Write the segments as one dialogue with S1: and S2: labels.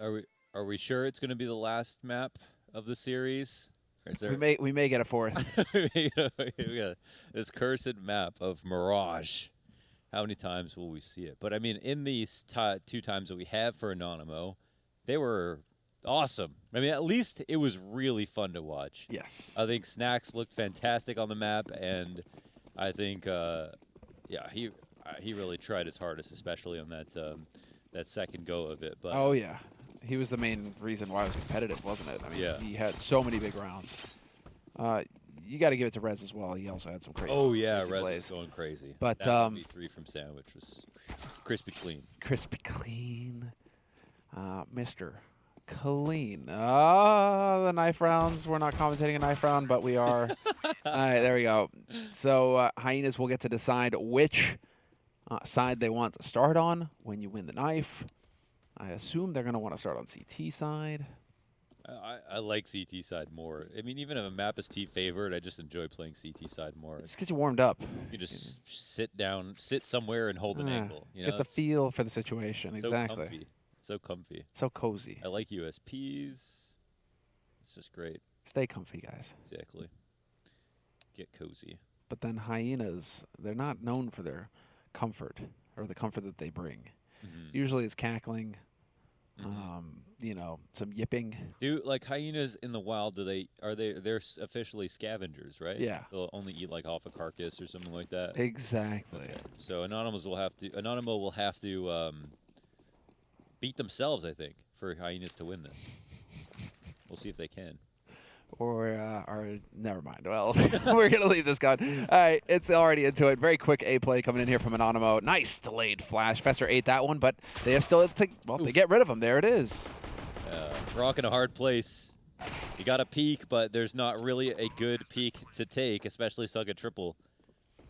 S1: Are we sure it's going to be the last map of the series? Or is there
S2: We may get a fourth.
S1: we got this cursed map of Mirage. How many times will we see it? But I mean, in these 2 times that we have for Anonymo, they were awesome. I mean, at least it was really fun to watch.
S2: Yes.
S1: I think Snacks looked fantastic on the map, and I think, he really tried his hardest, especially on that second go of it. But
S2: Oh yeah, he was the main reason why it was competitive, wasn't it? I mean,
S1: Yeah.
S2: he had so many big rounds. You got to give it to Rez as well. He also had some crazy.
S1: oh yeah,
S2: crazy
S1: Rez
S2: plays.
S1: was going crazy.
S2: But,
S1: that MD3 from Sandwich was crispy clean.
S2: Crispy clean, Mr. Clean. The knife rounds. We're not commentating a knife round, but we are. All right, there we go. So Hyenas will get to decide which side they want to start on when you win the knife. I assume they're going to want to start on CT side.
S1: I like CT side more. I mean, even if a map is T favored, I just enjoy playing CT side more.
S2: Just gets you warmed up.
S1: You just sit down, sit somewhere, and hold an angle. You know,
S2: Gets a feel for the situation.
S1: so
S2: Exactly.
S1: comfy. It's so comfy.
S2: So cozy.
S1: I like USPs. It's just great.
S2: Stay comfy, guys.
S1: Exactly. Get cozy.
S2: But then Hyenas, they're not known for their comfort or the comfort that they bring. Usually it's cackling, some yipping.
S1: Do like hyenas in the wild? They're officially scavengers, right?
S2: Yeah.
S1: They'll only eat like off a carcass or something like that.
S2: Exactly.
S1: Okay. So Anonymous Anonymo will have to beat themselves, I think, for hyenas to win this. We'll see if they can.
S2: Or never mind. Well, we're going to leave this gun. All right, it's already into it. Very quick A play coming in here from Anonymo. Nice delayed flash. Fester ate that one, but they have still to, well, they get rid of him. There it is.
S1: Rock in a hard place. You got a peek, but there's not really a good peek to take, especially stuck at triple.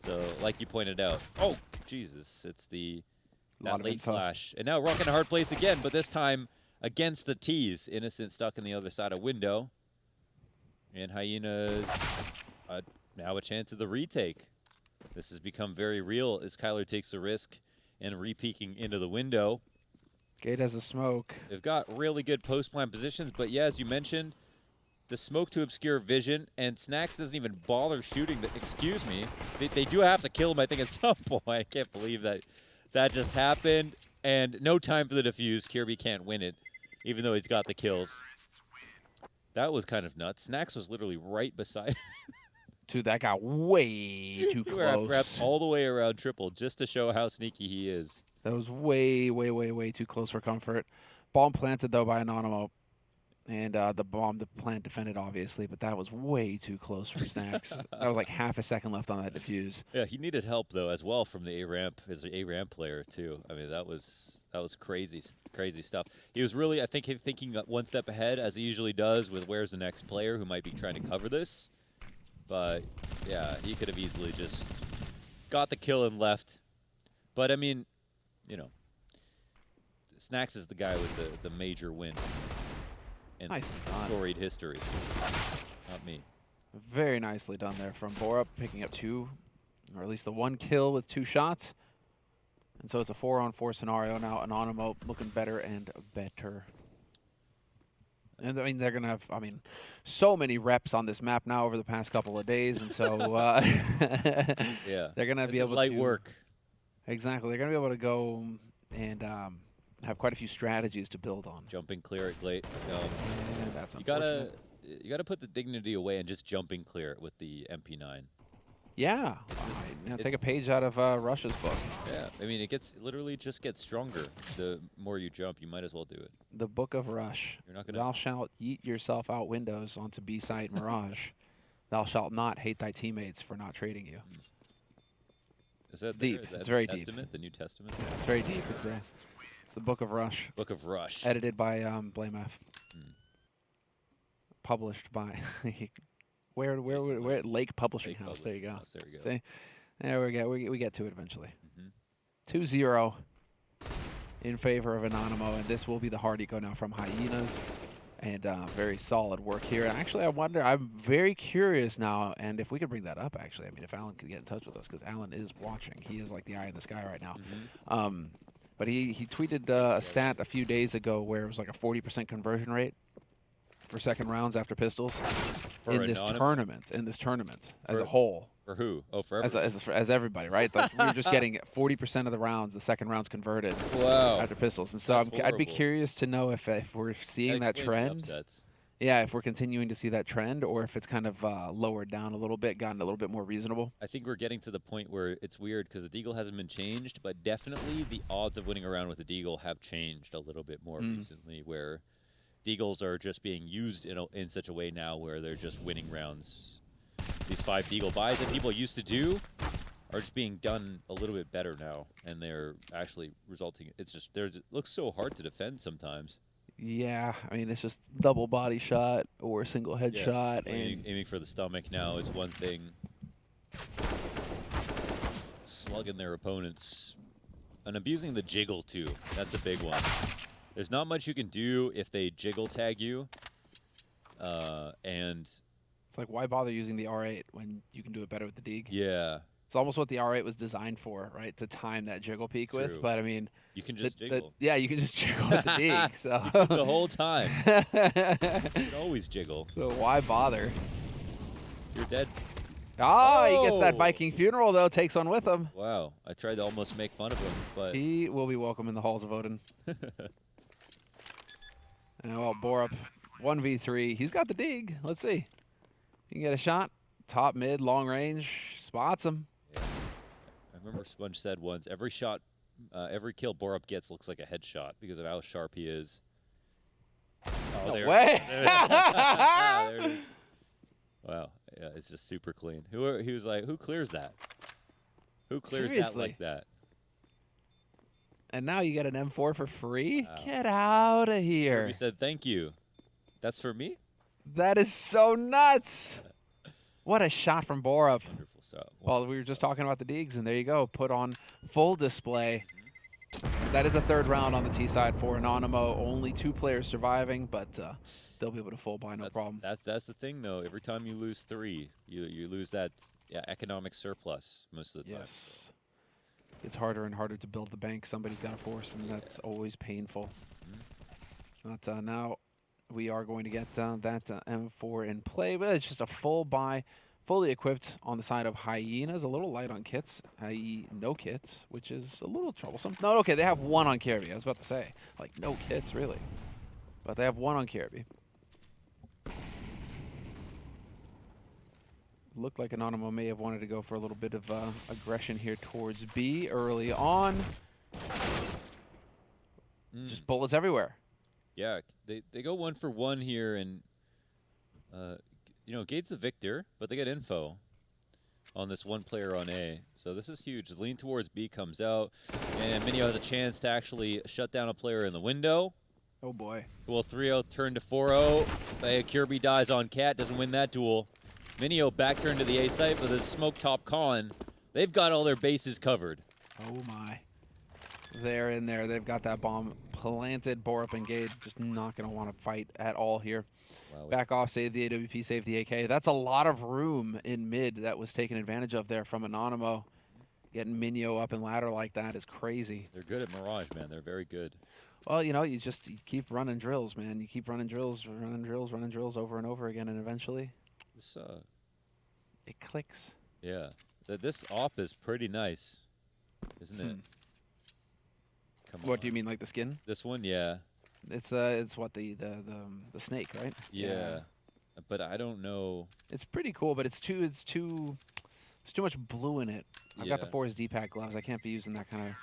S1: So, like you pointed out, oh, Jesus, it's that late flash. And now Rock in a hard place again, but this time against the T's. Innocent stuck in the other side of window. And Hyenas now a chance of the retake. This has become very real as Kyler takes the risk and re-peeking into the window.
S2: Gate has a smoke.
S1: They've got really good post-plant positions, but yeah, as you mentioned, the smoke to obscure vision, and Snacks doesn't even bother shooting. Excuse me. They do have to kill him, I think, at some point. I can't believe that just happened. And no time for the defuse. Kirby can't win it, even though he's got the kills. That was kind of nuts. Snacks was literally right beside
S2: Dude, that got way too close.
S1: Wrapped all the way around triple just to show how sneaky he is.
S2: That was way, way, way, way too close for comfort. Bomb planted, though, by Anonymo. And the plant defended, obviously, but that was way too close from Snacks. That was like half a second left on that defuse.
S1: Yeah, he needed help, though, as well from the A-ramp, his A-ramp player, too. I mean, that was crazy stuff. He was really, I think, thinking one step ahead, as he usually does, with where's the next player who might be trying to cover this. But, yeah, he could have easily just got the kill and left. But, I mean, Snacks is the guy with the major win. And
S2: Nicely done.
S1: Storied history. Not me.
S2: Very nicely done there from Borup, picking up 2, or at least the 1 kill with 2 shots. And so it's a 4-on-4 scenario now. Anonymo looking better and better. And I mean, they're going to have, so many reps on this map now over the past couple of days. And so
S1: yeah,
S2: they're going to be able to.
S1: light work.
S2: Exactly. They're going to be able to go and have quite a few strategies to build on.
S1: Jumping clear at late.
S2: And that's unfortunate.
S1: You gotta put the dignity away and just jumping clear it with the MP9.
S2: Yeah. Take a page out of Russia's book.
S1: Yeah, I mean, it literally just gets stronger. The more you jump, you might as well do it.
S2: The Book of Rush.
S1: You're not gonna.
S2: Thou shalt yeet yourself out windows onto B-site Mirage. Thou shalt not hate thy teammates for not trading you.
S1: Is that
S2: it's deep.
S1: Is that
S2: it's
S1: the
S2: very
S1: Testament,
S2: deep.
S1: The New Testament?
S2: Yeah, it's very deep. It's the Book of Rush.
S1: Book of Rush.
S2: Edited by Blame F. Published by where Lake Publishing House. There you go.
S1: There we go.
S2: See? There we go. We get to it eventually. 2-0 in favor of Anonymo, and this will be the hard eco now from Hyenas. And very solid work here. And actually, I'm very curious now, and if we could bring that up, actually. I mean, if Alan could get in touch with us, because Alan is watching. He is like the eye in the sky right now. But he tweeted a stat a few days ago where it was like a 40% conversion rate for second rounds after pistols in this tournament. In this tournament as a whole.
S1: For who? Oh, for everybody.
S2: As everybody, right? Like we were just getting 40% of the rounds, the second rounds converted after pistols. And so I'd be curious to know if we're seeing that trend. Yeah, if we're continuing to see that trend, or if it's kind of lowered down a little bit, gotten a little bit more reasonable.
S1: I think we're getting to the point where it's weird because the deagle hasn't been changed, but definitely the odds of winning around with the deagle have changed a little bit more recently, where deagles are just being used in such a way now where they're just winning rounds. These 5 deagle buys that people used to do are just being done a little bit better now, and they're actually resulting. It looks so hard to defend sometimes.
S2: Yeah, I mean, it's just double body shot or single headshot. And
S1: aiming for the stomach now is one thing. Slugging their opponents. And abusing the jiggle, too. That's a big one. There's not much you can do if they jiggle tag you. And
S2: it's like, why bother using the R8 when you can do it better with the Deeg?
S1: Yeah.
S2: It's almost what the R8 was designed for, right? To time that jiggle peak with. But, I mean...
S1: You can just jiggle.
S2: Yeah, you can just jiggle with the Deeg. So.
S1: The whole time. You can always jiggle.
S2: So why bother?
S1: You're dead.
S2: Oh, he gets that Viking funeral, though. Takes one with him.
S1: Wow. I tried to almost make fun of him, but...
S2: He will be welcome in the halls of Odin. Well, Borup, 1v3. He's got the Deeg. Let's see. He can get a shot. Top, mid, long range. Spots him.
S1: Yeah. I remember Sponge said once, every kill Borup gets looks like a headshot because of how sharp he is. Oh,
S2: no way!
S1: There it is. Wow. Yeah, it's just super clean. He was like, who clears that? Who clears that like that?
S2: And now you get an M4 for free?
S1: Wow.
S2: Get out of here.
S1: He said, thank you. That's for me?
S2: That is so nuts. What a shot from Borup.
S1: Wonderful stuff.
S2: Well, we were just talking about the Deegs, and there you go. Put on full display. That is the 3rd round on the T side for Anonymo. Only 2 players surviving, but they'll be able to full buy no problem.
S1: That's the thing, though. Every time you lose 3, you lose that economic surplus most of the time.
S2: Yes. It's harder and harder to build the bank. Somebody's got to force, and that's always painful. But now we are going to get that M4 in play, but it's just a full buy, fully equipped on the side of Hyenas. A little light on kits, i.e. no kits, which is a little troublesome. No, okay, they have 1 on Kirby. I was about to say, like, no kits, really. But they have 1 on Kirby. Looked like Anonymo may have wanted to go for a little bit of aggression here towards B early on. Just bullets everywhere.
S1: Yeah, they go 1 for 1 here, and Gate's the victor, but they get info on this 1 player on A. So this is huge. The lean towards B comes out, and Minio has a chance to actually shut down a player in the window.
S2: Oh boy.
S1: Duel 3-0 turn to 4-0. Kirby dies on Cat, doesn't win that duel. Minio back turn to the A site with a smoke top con. They've got all their bases covered.
S2: Oh my. They're in there. They've got that bomb planted. Borup and Gage just not going to want to fight at all here. Wow. Back off, save the AWP, save the AK. That's a lot of room in mid that was taken advantage of there from Anonymo. Getting Minio up and ladder like that is crazy.
S1: They're good at Mirage, man. They're very good.
S2: Well, you keep running drills, man. You keep running drills over and over again, and eventually it clicks.
S1: Yeah. This op is pretty nice, isn't it?
S2: What do you mean, like the skin?
S1: This one, yeah.
S2: It's what the snake, right?
S1: Yeah. But I don't know.
S2: It's pretty cool, but it's too much blue in it. I've got the Forest D-Pack gloves. I can't be using that kind of.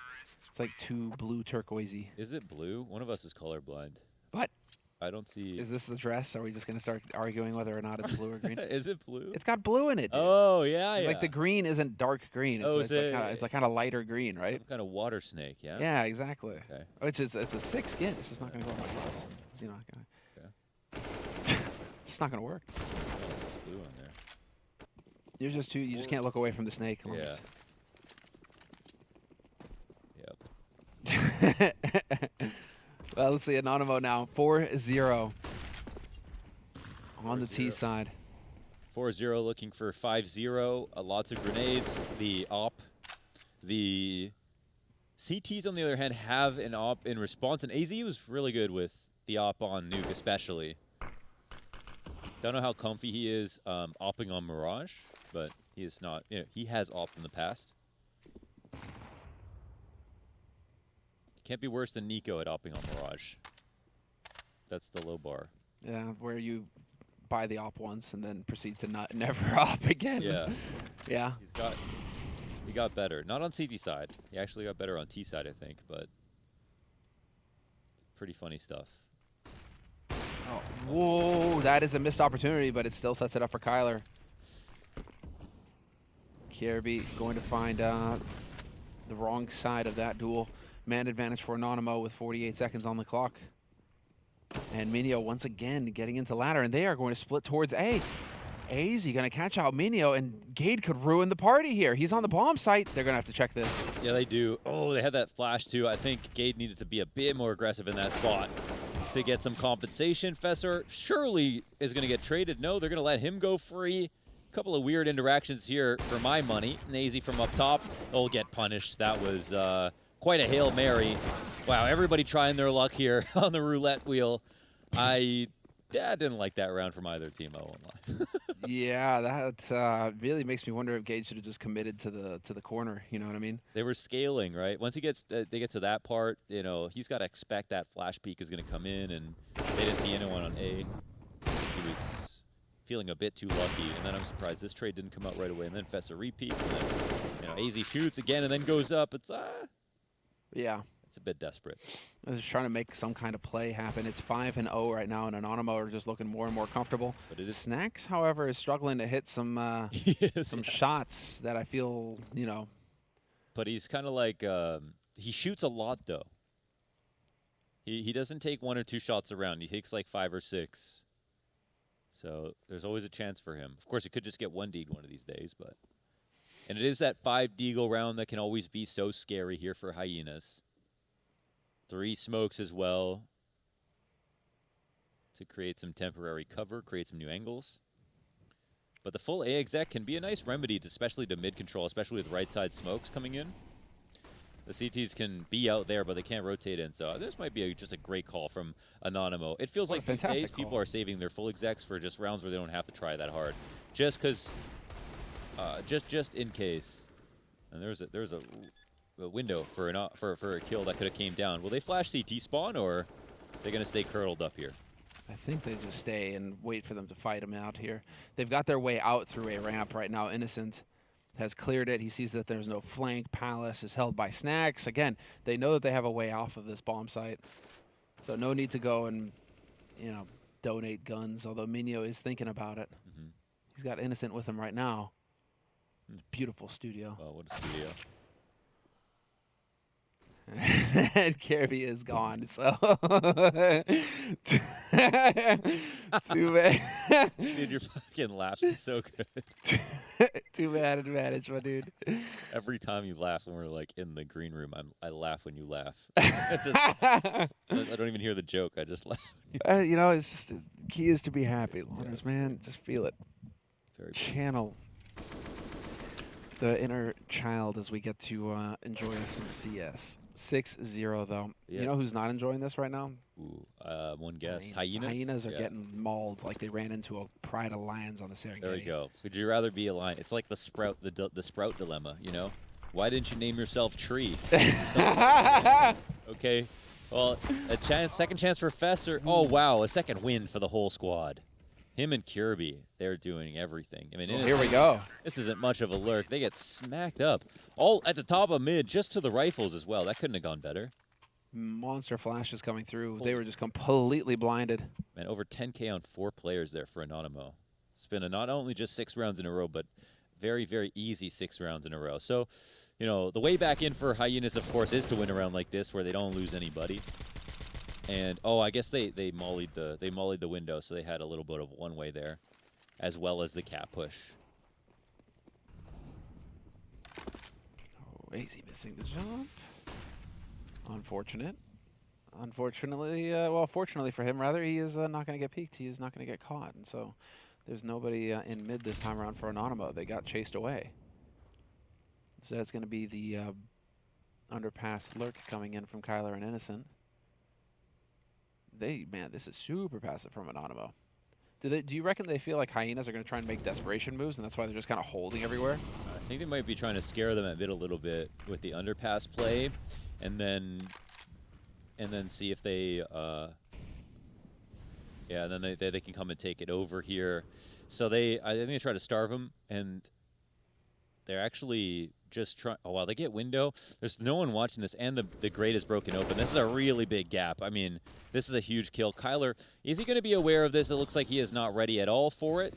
S2: It's like too blue turquoisey.
S1: Is it blue? One of us is colorblind.
S2: What?
S1: I don't see.
S2: Is this the dress? Are we just gonna start arguing whether or not it's blue or green?
S1: Is it blue?
S2: It's got blue in it. Dude.
S1: Oh yeah.
S2: Like the green isn't dark green. It's like kind of lighter green, right?
S1: Some kind of water snake, yeah.
S2: Yeah, exactly.
S1: Okay.
S2: It's a sick skin. It's just not gonna go on my gloves. You're not gonna. Okay. It's just not gonna work.
S1: Oh, there's blue on there.
S2: You're just too. You just can't look away from the snake.
S1: Yeah.
S2: Well, let's see. Anonymo now 4-0 on the T side.
S1: 4-0 looking for 5-0. Lots of grenades. The op, the CTs, on the other hand, have an op in response, and AZ was really good with the op on Nuke, especially. Don't know how comfy he is opping on Mirage, but he is not. You know, he has opped in the past. Can't be worse than Nico at opping on Mirage. That's the low bar.
S2: Yeah, where you buy the op once and then proceed to never op again.
S1: Yeah.
S2: Yeah.
S1: He got better. Not on CT side. He actually got better on T side, I think, but pretty funny stuff.
S2: Oh, whoa, that is a missed opportunity, but it still sets it up for Kyler. Kirby going to find the wrong side of that duel. Man advantage for Anonymo with 48 seconds on the clock. And Minio once again getting into ladder, and they are going to split towards A. AZ going to catch out Minio, and Gade could ruin the party here. He's on the bomb site. They're going to have to check this.
S1: Yeah, they do. Oh, they had that flash, too. I think Gade needed to be a bit more aggressive in that spot to get some compensation. Fesser surely is going to get traded. No, they're going to let him go free. Couple of weird interactions here for my money. Nazy from up top will get punished. That was quite a Hail Mary. Wow, everybody trying their luck here on the roulette wheel. I didn't like that round from either team, I won't lie.
S2: Yeah, that really makes me wonder if Gage should have just committed to the corner. You know what I mean?
S1: They were scaling, right? Once he gets they get to that part, you know, he's got to expect that flash peak is going to come in, and they didn't see anyone on A. He was feeling a bit too lucky, and then I'm surprised this trade didn't come out right away. And then Fessa repeats, and then AZ shoots again, and then goes up. It's
S2: yeah.
S1: It's a bit desperate.
S2: They're just trying to make some kind of play happen. It's 5-0 right now, and Anonymo are just looking more and more comfortable.
S1: But it is
S2: Snacks, however, is struggling to hit some some shots that I feel, you know.
S1: But he's kind of like he shoots a lot though. He doesn't take 1 or 2 shots around. He takes like 5 or 6. So there's always a chance for him. Of course, he could just get 1 deed one of these days, but and it is that 5 deagle round that can always be so scary here for Hyenas. 3 smokes as well to create some temporary cover, create some new angles. But the full A exec can be a nice remedy, especially to mid control, especially with right side smokes coming in. The CTs can be out there, but they can't rotate in. So this might be just a great call from Anonymo. It feels like these days people are saving their full execs for just rounds where they don't have to try that hard, just because, just in case. And there's a window for a kill that could have came down. Will they flash CT spawn, or are they going to stay curled up here?
S2: I think they just stay and wait for them to fight him out here. They've got their way out through a ramp right now. Innocent has cleared it. He sees that there's no flank. Palace is held by Snacks. Again, they know that they have a way off of this bomb site. So no need to go and, you know, donate guns, although Minio is thinking about it.
S1: Mm-hmm.
S2: He's got Innocent with him right now. Beautiful studio.
S1: Oh, what a studio.
S2: And Kirby is gone, so too bad.
S1: Dude, your fucking laugh is so good.
S2: Too bad advantage, my dude.
S1: Every time you laugh when we're like in the green room, I laugh when you laugh. I don't even hear the joke. I just laugh.
S2: You know, it's just key is to be happy, Loners, man. Just feel it.
S1: Very
S2: Channel the inner child as we get to enjoy some CS. 6-0 though.
S1: Yeah.
S2: You know who's not enjoying this right now?
S1: Ooh, one guess.
S2: Hyenas are getting mauled like they ran into a pride of lions on the Serengeti.
S1: There we go. Would you rather be a lion? It's like the sprout dilemma, you know? Why didn't you name yourself Tree? Okay. Well, second chance for Fesser. Oh wow, a second win for the whole squad. Him and Kirby, they're doing everything. I mean,
S2: here we go.
S1: This isn't much of a lurk. They get smacked up. All at the top of mid, just to the rifles as well. That couldn't have gone better.
S2: Monster flashes coming through. They were just completely blinded.
S1: Man, over 10K on 4 players there for Anonymo. It's been not only just 6 rounds in a row, but very, very easy 6 rounds in a row. So, you know, the way back in for Hyenas, of course, is to win a round like this where they don't lose anybody. And I guess they mollied the window, so they had a little bit of one way there, as well as the cap push.
S2: Oh, AZ missing the jump. Unfortunate. Unfortunately, well, fortunately for him, rather, he is not going to get peeked. He is not going to get caught, and so there's nobody in mid this time around for Anonymo. They got chased away. So that's going to be the underpass lurk coming in from Kyler and Innocent. Man, this is super passive from Anonymo. Do you reckon they feel like Hyenas are going to try and make desperation moves, and that's why they're just kind of holding everywhere?
S1: I think they might be trying to scare them at mid a little bit with the underpass play, and then see if they, yeah, then they can come and take it over here. So I think they try to starve them, and they're actually just trying. Oh wow, they get window. There's no one watching this, and the grate is broken open. This is a really big gap. I mean, this is a huge kill. Kyler, is he going to be aware of this? It looks like he is not ready at all for it.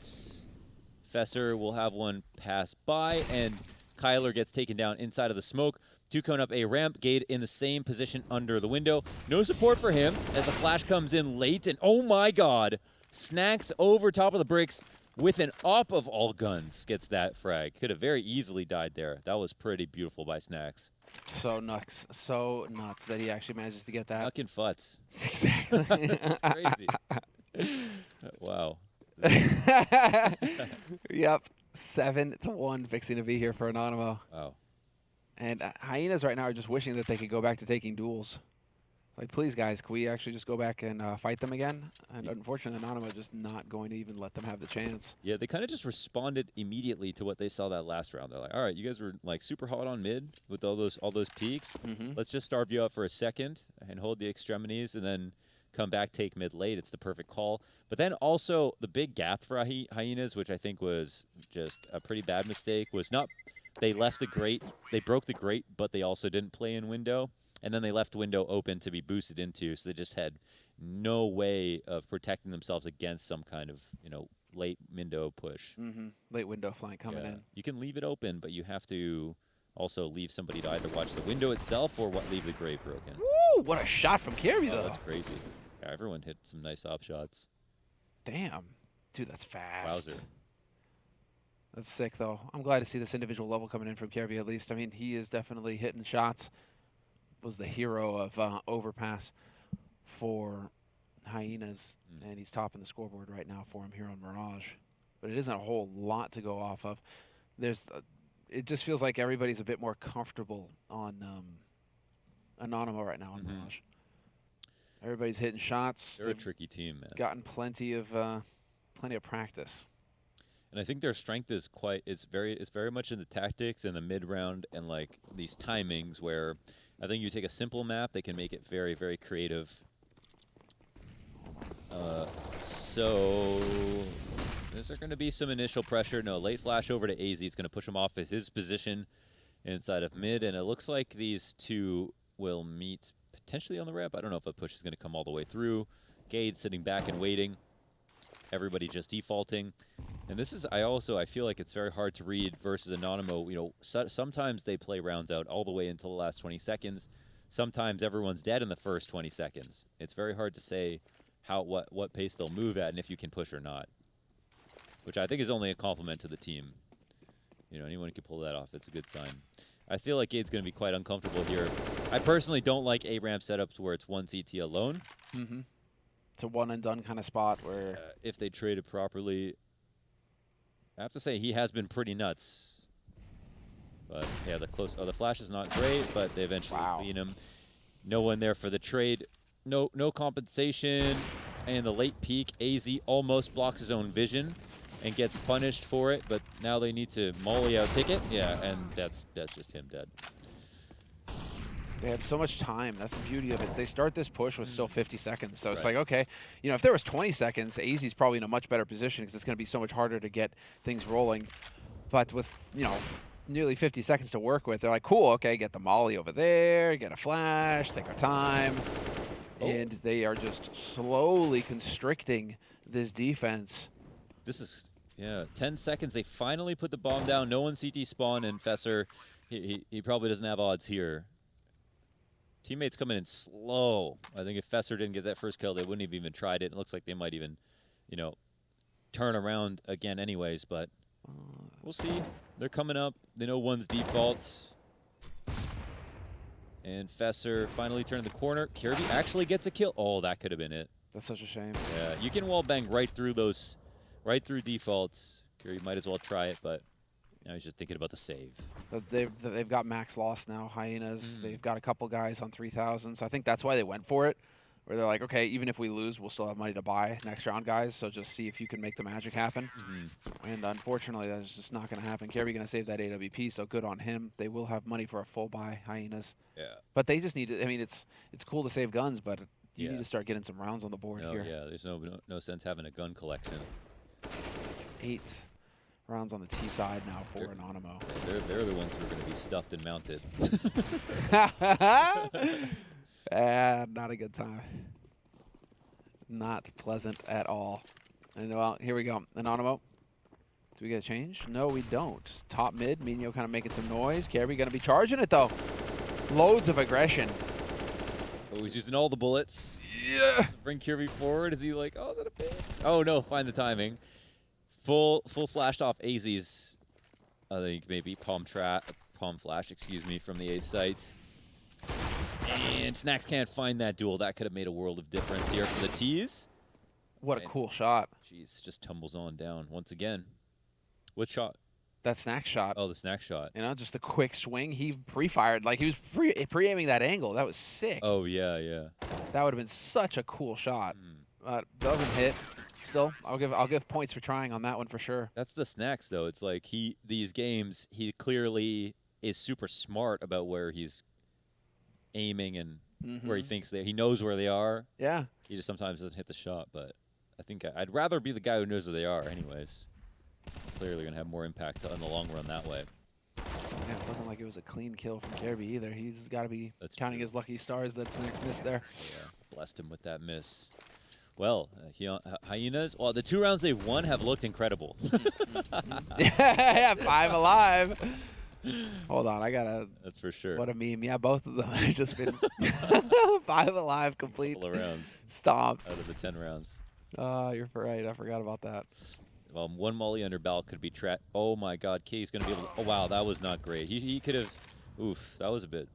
S1: Fesser will have one pass by, and Kyler gets taken down inside of the smoke. Two coming up a ramp. Gade in the same position under the window. No support for him as the flash comes in late, and oh my god, Snacks over top of the bricks with an op of all guns gets that frag. Could have very easily died there. That was pretty beautiful by Snacks.
S2: So nuts that he actually manages to get that.
S1: Fucking futz.
S2: Exactly.
S1: It's crazy. Wow.
S2: Yep. 7-1 fixing to be here for Anonymo.
S1: Wow.
S2: And Hyenas right now are just wishing that they could go back to taking duels. It's like, please, guys, can we actually just go back and fight them again? And unfortunately, Anonymo just not going to even let them have the chance.
S1: Yeah, they kind of just responded immediately to what they saw that last round. They're like, all right, you guys were like super hot on mid with all those peaks. Let's just starve you out for a second and hold the extremities, and then come back, take mid late. It's the perfect call. But then also the big gap for Hyenas, which I think was just a pretty bad mistake, was not they left the grate. They broke the grate, but they also didn't play in window. And then they left window open to be boosted into, so they just had no way of protecting themselves against some kind of, late window push.
S2: Late window flank coming in.
S1: You can leave it open, but you have to also leave somebody to either watch the window itself or leave the grate broken.
S2: Woo! What a shot from Kirby, though.
S1: That's crazy. Yeah, everyone hit some nice op shots.
S2: Damn. Dude, that's fast.
S1: Wowzer.
S2: That's sick, though. I'm glad to see this individual level coming in from Kirby, at least. I mean, he is definitely hitting shots. Was the hero of overpass for Hyenas, and he's topping the scoreboard right now for him here on Mirage. But it isn't a whole lot to go off of. It just feels like everybody's a bit more comfortable on Anonymo right now on Mirage. Everybody's hitting shots.
S1: They're a tricky team, man.
S2: Gotten plenty of practice.
S1: And I think their strength is it's very much in the tactics and the mid round and like these timings where I think you take a simple map, they can make it very, very creative. So is there going to be some initial pressure? No, late flash over to AZ. It's going to push him off his position inside of mid, and it looks like these two will meet potentially on the ramp. I don't know if a push is going to come all the way through. Gade sitting back and waiting. Everybody just defaulting. And this is, I feel like it's very hard to read versus Anonymo. Sometimes they play rounds out all the way until the last 20 seconds. Sometimes everyone's dead in the first 20 seconds. It's very hard to say what pace they'll move at and if you can push or not, which I think is only a compliment to the team. Anyone can pull that off. It's a good sign. I feel like Gade's going to be quite uncomfortable here. I personally don't like A-ramp setups where it's one CT alone.
S2: It's a one-and-done kind of spot where...
S1: if they trade it properly... I have to say, he has been pretty nuts. But, yeah, the flash is not great, but they eventually clean him. No one there for the trade. No compensation. And the late peek, AZ almost blocks his own vision and gets punished for it, but now they need to molly out ticket. Yeah, and that's just him dead.
S2: They have so much time. That's the beauty of it. They start this push with still 50 seconds. So it's like, okay, if there was 20 seconds, AZ's probably in a much better position because it's going to be so much harder to get things rolling. But with, nearly 50 seconds to work with, they're like, cool, okay, get the molly over there, get a flash, take our time. And they are just slowly constricting this defense.
S1: This is, 10 seconds. They finally put the bomb down. No one CT spawn, and Fesser, he probably doesn't have odds here. Teammates coming in slow. I think if Fesser didn't get that first kill, they wouldn't have even tried it. It looks like they might even, turn around again anyways, but we'll see. They're coming up. They know one's default. And Fesser finally turned the corner. Kirby actually gets a kill. Oh, that could have been it.
S2: That's such a shame.
S1: Yeah, you can wall bang right through defaults. Kirby might as well try it, but Now he's just thinking about the save.
S2: But they've got max loss now, Hyenas. They've got a couple guys on 3,000, so I think that's why they went for it. Where they're like, okay, even if we lose, we'll still have money to buy next round guys, so just see if you can make the magic happen. And unfortunately, that's just not going to happen. Kirby going to save that AWP, so good on him. They will have money for a full buy, Hyenas.
S1: Yeah.
S2: But they just need to, I mean, it's cool to save guns, but you need to start getting some rounds on the board here.
S1: Yeah, there's no sense having a gun collection.
S2: 8 rounds on the T side now for Anonymo.
S1: They're the ones who are going to be stuffed and mounted.
S2: Not a good time. Not pleasant at all. And well, here we go. Anonymo. Do we get a change? No, we don't. Top mid. Minio kind of making some noise. Kirby going to be charging it, though. Loads of aggression.
S1: Oh, he's using all the bullets.
S2: Yeah.
S1: Bring Kirby forward. Is he like, oh, is that a bit? Oh, no. Find the timing. Full flashed off AZ's, I think maybe palm flash, excuse me, from the A site. And Snacks can't find that duel. That could have made a world of difference here for the T's.
S2: What a cool shot.
S1: Jeez, just tumbles on down once again. What shot?
S2: That snack shot.
S1: Oh, the snack shot.
S2: You know, just a quick swing. He pre-fired. Like, he was pre-aiming that angle. That was sick.
S1: Oh, yeah, yeah.
S2: That would have been such a cool shot. Doesn't hit. Still, I'll give points for trying on that one for sure.
S1: That's the Snacks, though. It's like these games, he clearly is super smart about where he's aiming and where he thinks he knows where they are.
S2: Yeah.
S1: He just sometimes doesn't hit the shot, but I think I'd rather be the guy who knows where they are anyways. Clearly going to have more impact in the long run that way.
S2: Yeah, it wasn't like it was a clean kill from Kirby either. He's got to be counting his lucky stars that Snacks missed there.
S1: Yeah, blessed him with that miss. Well, Hyenas, well, the 2 rounds they've won have looked incredible.
S2: Yeah, 5 alive. Hold on, I gotta.
S1: That's for sure.
S2: What a meme. Yeah, both of them have just been 5 alive, complete
S1: Couple of rounds.
S2: Stomps.
S1: Out of the 10 rounds.
S2: You're right. I forgot about that.
S1: Well, 1 molly under Bal could be trapped. Oh my God, Key's going to be able to. Oh wow, that was not great. He could have. Oof, that was a bit.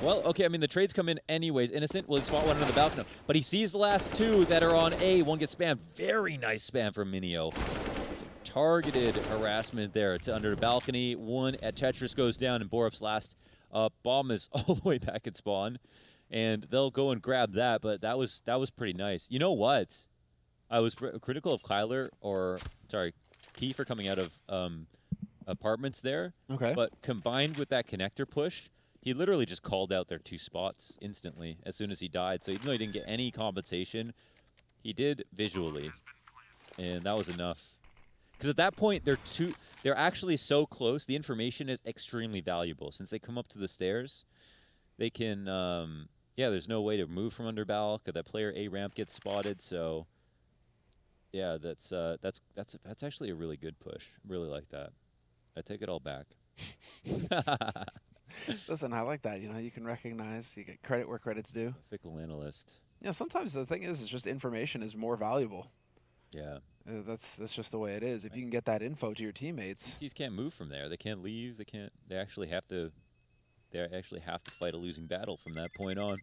S1: Well, okay, I mean, the trades come in anyways. Innocent will spot one under the balcony. But he sees the last 2 that are on A. One gets spammed. Very nice spam from Minio. Targeted harassment there to under the balcony. 1 at Tetris goes down, and Borup's last bomb is all the way back at spawn. And they'll go and grab that, but that was pretty nice. You know what? I was critical of Kyler, or, sorry, Key for coming out of apartments there.
S2: Okay.
S1: But combined with that connector push, he literally just called out their 2 spots instantly as soon as he died. So even though he didn't get any compensation, he did visually, and that was enough. Because at that point, they're actually so close. The information is extremely valuable. Since they come up to the stairs, they can, yeah, there's no way to move from under Bal, because that player A ramp gets spotted. So, yeah, that's actually a really good push. Really like that. I take it all back.
S2: Listen, I like that. You know, you can recognize, you get credit where credit's due.
S1: Fickle analyst.
S2: Yeah, sometimes the thing is just information is more valuable.
S1: Yeah.
S2: That's just the way it is. If you can get that info to your teammates.
S1: These can't move from there. They can't leave. They actually have to fight a losing battle from that point on.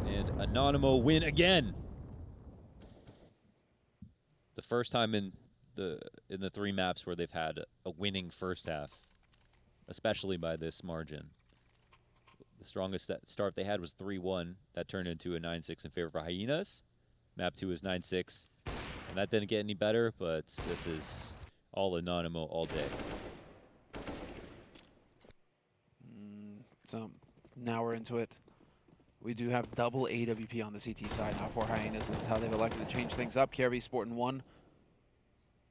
S1: And Anonymo win again. The first time in the 3 maps where they've had a winning first half, especially by this margin. The strongest start they had was 3-1. That turned into a 9-6 in favor for Hyenas. Map 2 is 9-6. And that didn't get any better, but this is all Anonymo all day.
S2: So now we're into it. We do have double AWP on the CT side now for Hyenas. This is how they've elected to change things up. Kirby sporting 1.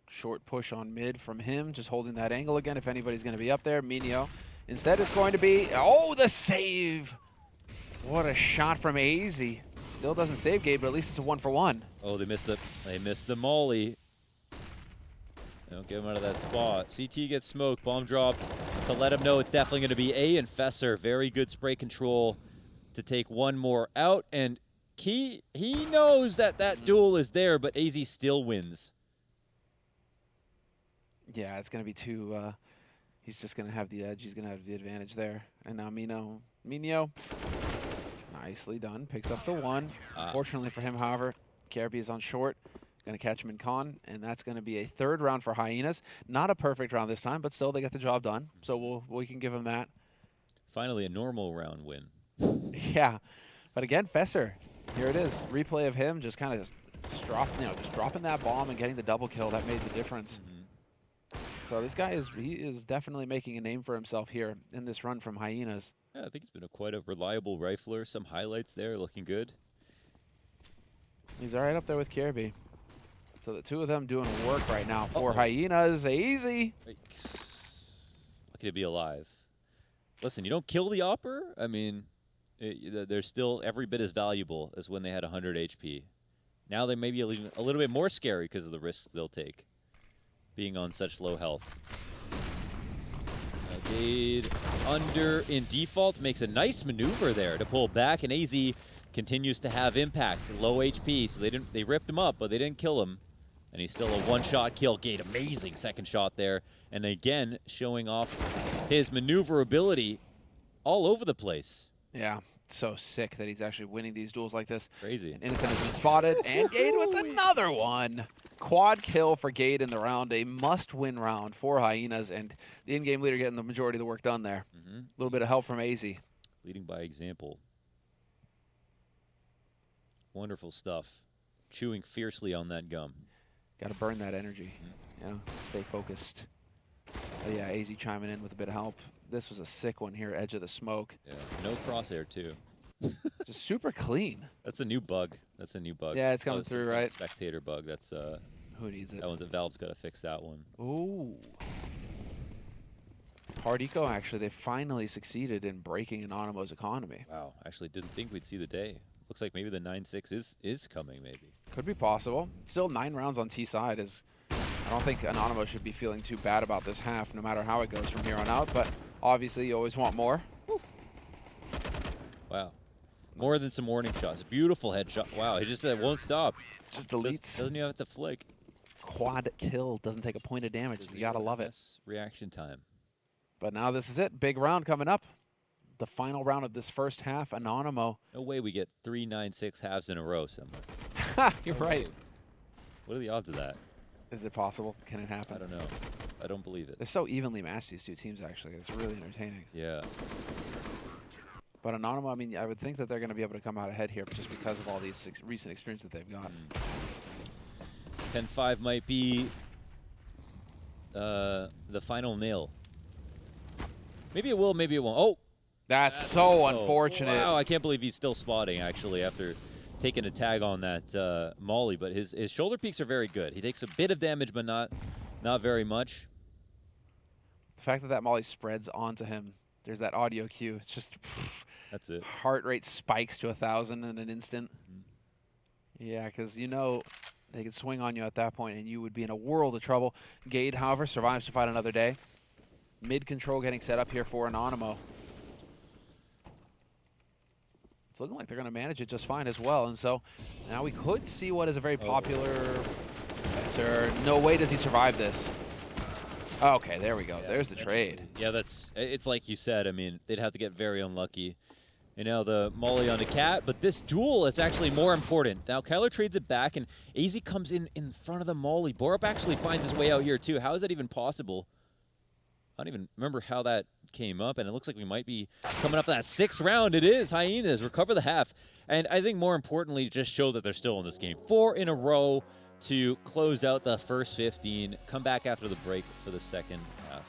S2: Short push on mid from him, just holding that angle again if anybody's going to be up there. Minio. Instead, it's going to be, oh, the save! What a shot from AZ. Still doesn't save Gabe, but at least it's a 1-for-1.
S1: Oh, they missed the molly. They don't get him out of that spot. CT gets smoked, bomb dropped to let him know it's definitely going to be A and Fesser. Very good spray control to take 1 more out, and he knows that duel is there, but AZ still wins. Yeah,
S2: it's going to be too, he's just going to have the edge. He's going to have the advantage there. And now Minio, nicely done, picks up the 1. Fortunately for him, however, Kirby is on short. Going to catch him in con, and that's going to be a third round for Hyenas. Not a perfect round this time, but still they get the job done. So we can give them that.
S1: Finally, a normal round win.
S2: Yeah, but again, Fesser, here it is. Replay of him just kind of just dropping that bomb and getting the double kill. That made the difference. So this guy is definitely making a name for himself here in this run from Hyenas.
S1: Yeah, I think he's been quite a reliable rifler. Some highlights there, looking good.
S2: He's all right up there with Kirby. So the two of them doing work right now for Hyenas. Easy.
S1: Lucky to be alive. Listen, you don't kill the Opper. I mean, they're still every bit as valuable as when they had 100 HP. Now they may be a little bit more scary because of the risks they'll take, being on such low health. Gade under in default makes a nice maneuver there to pull back, and AZ continues to have impact. Low HP, so they ripped him up, but they didn't kill him. And he's still a one-shot kill. Gade, amazing second shot there. And again, showing off his maneuverability all over the place.
S2: Yeah, so sick that he's actually winning these duels like this.
S1: Crazy.
S2: And Innocent has been spotted, and Gade with another one. Quad kill for Gade in the round. A must-win round for Hyenas, and the in-game leader getting the majority of the work done there. A little bit of help from AZ.
S1: Leading by example. Wonderful stuff. Chewing fiercely on that gum.
S2: Got to burn that energy, stay focused. But yeah, AZ chiming in with a bit of help. This was a sick one here, edge of the smoke.
S1: Yeah, no crosshair too.
S2: Just super clean.
S1: That's a new bug.
S2: Yeah, it's coming through, right?
S1: Spectator bug. That's
S2: who needs it?
S1: That one's Valve's got to fix that one.
S2: Ooh. Hard eco, actually, they finally succeeded in breaking Anonymo's economy.
S1: Wow, actually didn't think we'd see the day. Looks like maybe the 9-6 is coming, maybe.
S2: Could be possible. Still 9 rounds on T side is. I don't think Anonymo should be feeling too bad about this half, no matter how it goes from here on out. But obviously, you always want more.
S1: Wow, more than some warning shots. Beautiful headshot. Wow, he just won't stop.
S2: Just deletes.
S1: Doesn't even have to flick.
S2: Quad kill doesn't take a point of damage. You gotta love it.
S1: Reaction time.
S2: But now this is it. Big round coming up. The final round of this first half, Anonymo.
S1: No way we get 3 9-6 halves in a row somewhere.
S2: You're right.
S1: What are the odds of that?
S2: Is it possible? Can it happen?
S1: I don't know. I don't believe it.
S2: They're so evenly matched, these two teams, actually. It's really entertaining.
S1: Yeah.
S2: But Anonymo, I mean, I would think that they're going to be able to come out ahead here just because of all these recent experience that they've got.
S1: 10-5 might be the final nail. Maybe it will, maybe it won't. Oh!
S2: That's so unfortunate.
S1: Wow, I can't believe he's still spotting, actually, after taking a tag on that Molly. But his shoulder peaks are very good. He takes a bit of damage, but not very much.
S2: The fact that that Molly spreads onto him, there's that audio cue. It's just...
S1: That's it.
S2: Heart rate spikes to 1,000 in an instant. Yeah, because they could swing on you at that point, and you would be in a world of trouble. Gade, however, survives to fight another day. Mid-control getting set up here for Anonymo. It's looking like they're going to manage it just fine as well. And so now we could see what is a very popular... Sir, no way does he survive this. Okay, there we go. Yeah, there's the trade.
S1: Yeah, it's like you said. I mean, they'd have to get very unlucky. The Molly on the cat, but this duel is actually more important. Now, Kyler trades it back, and AZ comes in front of the Molly. Borup actually finds his way out here, too. How is that even possible? I don't even remember how that came up, and it looks like we might be coming up to that 6th round. It is. Hyenas recover the half. And I think more importantly, just show that they're still in this game. 4 in a row to close out the first 15. Come back after the break for the second half.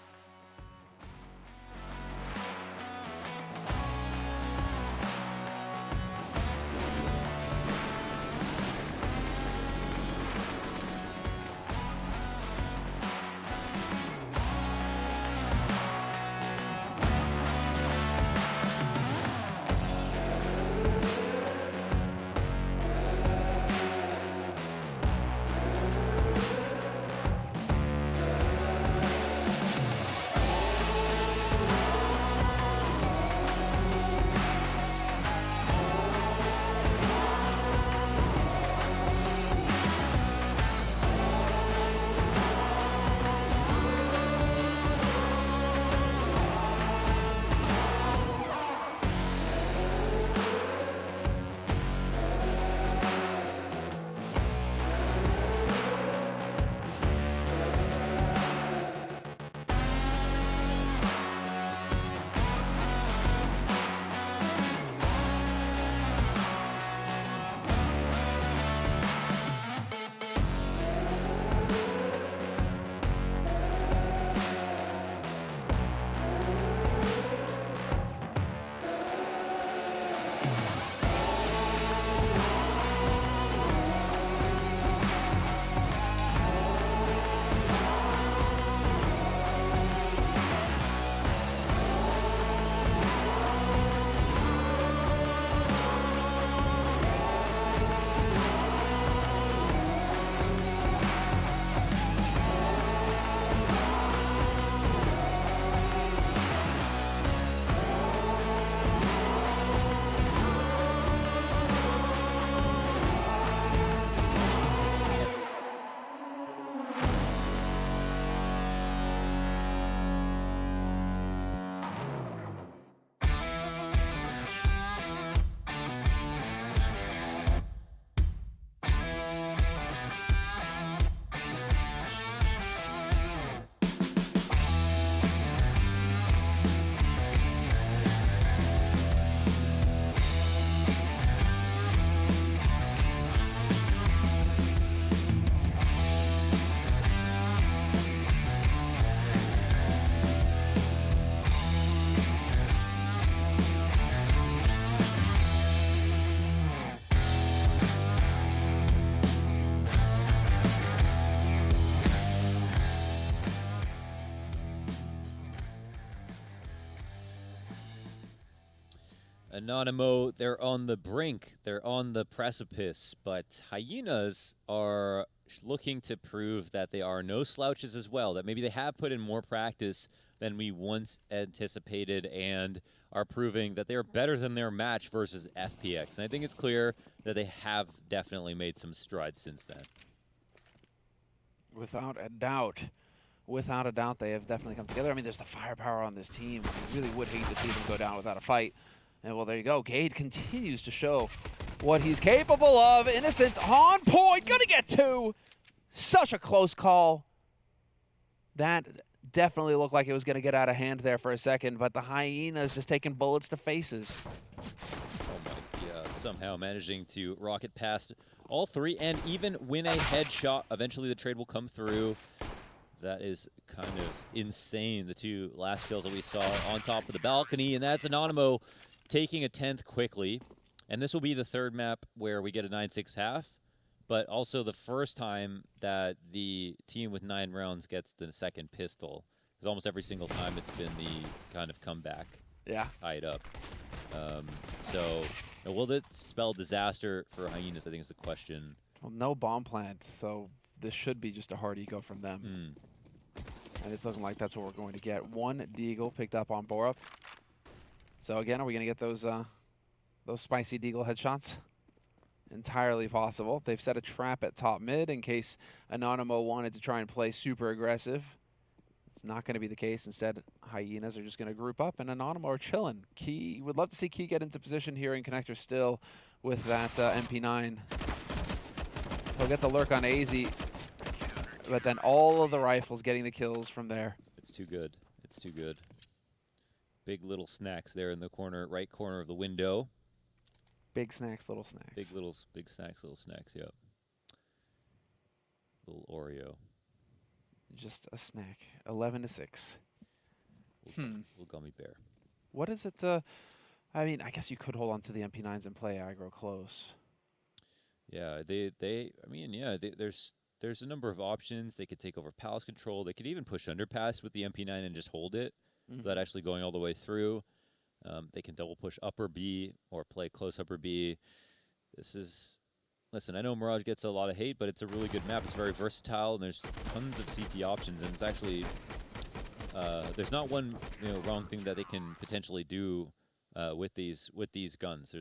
S1: Anonymo, they're on the brink. They're on the precipice. But Hyenas are looking to prove that they are no slouches as well, that maybe they have put in more practice than we once anticipated and are proving that they are better than their match versus FPX. And I think it's clear that they have definitely made some strides since then.
S2: Without a doubt. Without a doubt, they have definitely come together. I mean, there's the firepower on this team. I really would hate to see them go down without a fight. And, well, there you go. Gade continues to show what he's capable of. Innocence on point. Gonna get two. Such a close call. That definitely looked like it was going to get out of hand there for a second, but the Hyenas just taking bullets to faces.
S1: Oh my God, somehow managing to rocket past all three and even win a headshot. Eventually the trade will come through. That is kind of insane, the two last kills that we saw on top of the balcony, and that's Anonymo taking a 10th quickly. And this will be the third map where we get a 9-6 half, but also the first time that the team with 9 rounds gets the second pistol. Because almost every single time it's been the kind of comeback.
S2: Yeah.
S1: Tied up. So, will this spell disaster for Hyenas, I think is the question.
S2: Well, no bomb plant, so this should be just a hard eco from them. And it's looking like that's what we're going to get. One Deagle picked up on Borup. So again, are we going to get those spicy Deagle headshots? Entirely possible. They've set a trap at top mid in case Anonymo wanted to try and play super aggressive. It's not going to be the case. Instead, Hyenas are just going to group up, and Anonymo are chilling. Key would love to see Key get into position here in connector still with that MP9. He'll get the lurk on AZ, but then all of the rifles getting the kills from there.
S1: It's too good. It's too good. Big little snacks there in the corner, right corner of the window.
S2: Big snacks, little snacks.
S1: Big snacks, little snacks, yep. Little Oreo.
S2: Just a snack. 11-6.
S1: Little gummy bear.
S2: What is it? I mean, I guess you could hold on to the MP9s and play aggro close.
S1: Yeah, there's a number of options. They could take over palace control. They could even push underpass with the MP9 and just hold it without actually going all the way through. They can double push upper B or play close upper B. Listen, I know Mirage gets a lot of hate, but it's a really good map. It's very versatile, and there's tons of CT options. And it's actually, there's not one wrong thing that they can potentially do with these guns.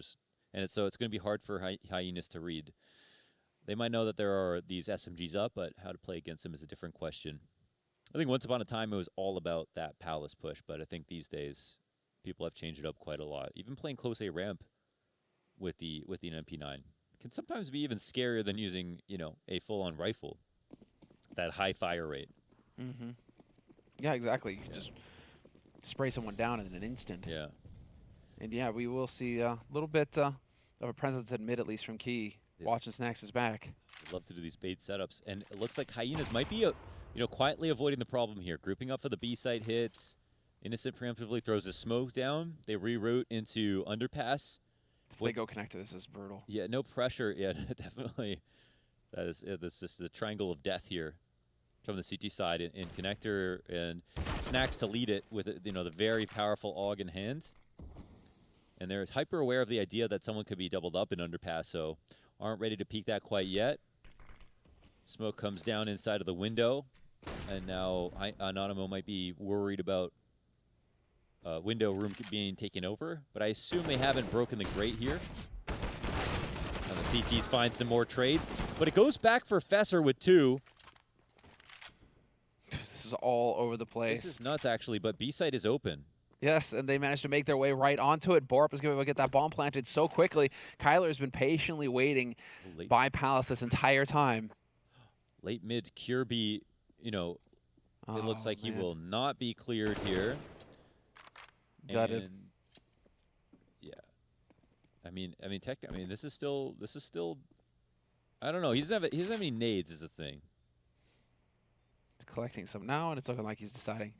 S1: So it's going to be hard for Hyenas to read. They might know that there are these SMGs up, but how to play against them is a different question. I think once upon a time it was all about that palace push, but I think these days people have changed it up quite a lot. Even playing close A ramp with an MP9 can sometimes be even scarier than using, a full-on rifle. That high fire rate.
S2: Yeah, exactly. You can just spray someone down in an instant.
S1: Yeah.
S2: And yeah, we will see a little bit of a presence at mid, at least from Key. Watching Snacks is back.
S1: I'd love to do these bait setups. And it looks like Hyenas might be, quietly avoiding the problem here. Grouping up for the B site hits. Innocent preemptively throws a smoke down. They reroute into underpass.
S2: If they go connect to this, is brutal.
S1: Yeah, no pressure. Yeah, definitely. That's just the triangle of death here from the CT side in connector, and Snacks to lead it with the very powerful AUG in hand. And they're hyper aware of the idea that someone could be doubled up in underpass, so aren't ready to peek that quite yet. Smoke comes down inside of the window, and now Anonymo might be worried about window room being taken over, but I assume they haven't broken the grate here. And the CTs find some more trades, but it goes back for Fesser with 2.
S2: This is all over the place.
S1: This is nuts, actually, but B-site is open.
S2: Yes, and they managed to make their way right onto it. Borup is going to get that bomb planted so quickly. Kyler has been patiently waiting by Palace this entire time.
S1: Late mid Kirby, it looks like he will not be cleared here.
S2: Gutted.
S1: And yeah, this is still. I don't know. He doesn't have any nades, is the thing.
S2: He's collecting some now, and it's looking like he's deciding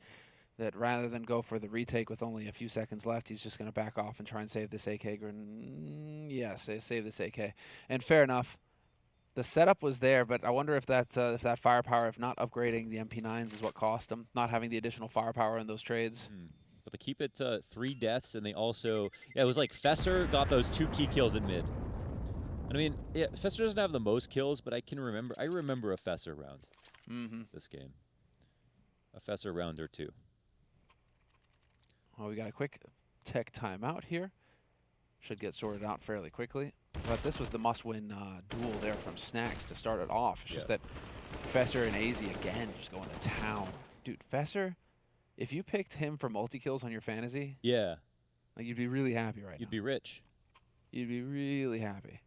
S2: that rather than go for the retake with only a few seconds left, he's just going to back off and try and save this AK. Yes, save this AK. And fair enough. The setup was there, but I wonder if that firepower, if not upgrading the MP9s, is what cost him, not having the additional firepower in those trades.
S1: But they keep it to 3 deaths, and they also... Yeah, it was like Fesser got those 2 key kills in mid. And I mean, yeah, Fesser doesn't have the most kills, but I remember a Fesser round this game. A Fesser round or 2.
S2: Well, we got a quick tech timeout here. Should get sorted out fairly quickly. But this was the must-win duel there from Snacks to start it off. It's just that Fesser and AZ again just going to town. Dude, Fesser, if you picked him for multi-kills on your fantasy,
S1: yeah,
S2: like you'd be really happy right now.
S1: You'd be rich.
S2: You'd be really happy.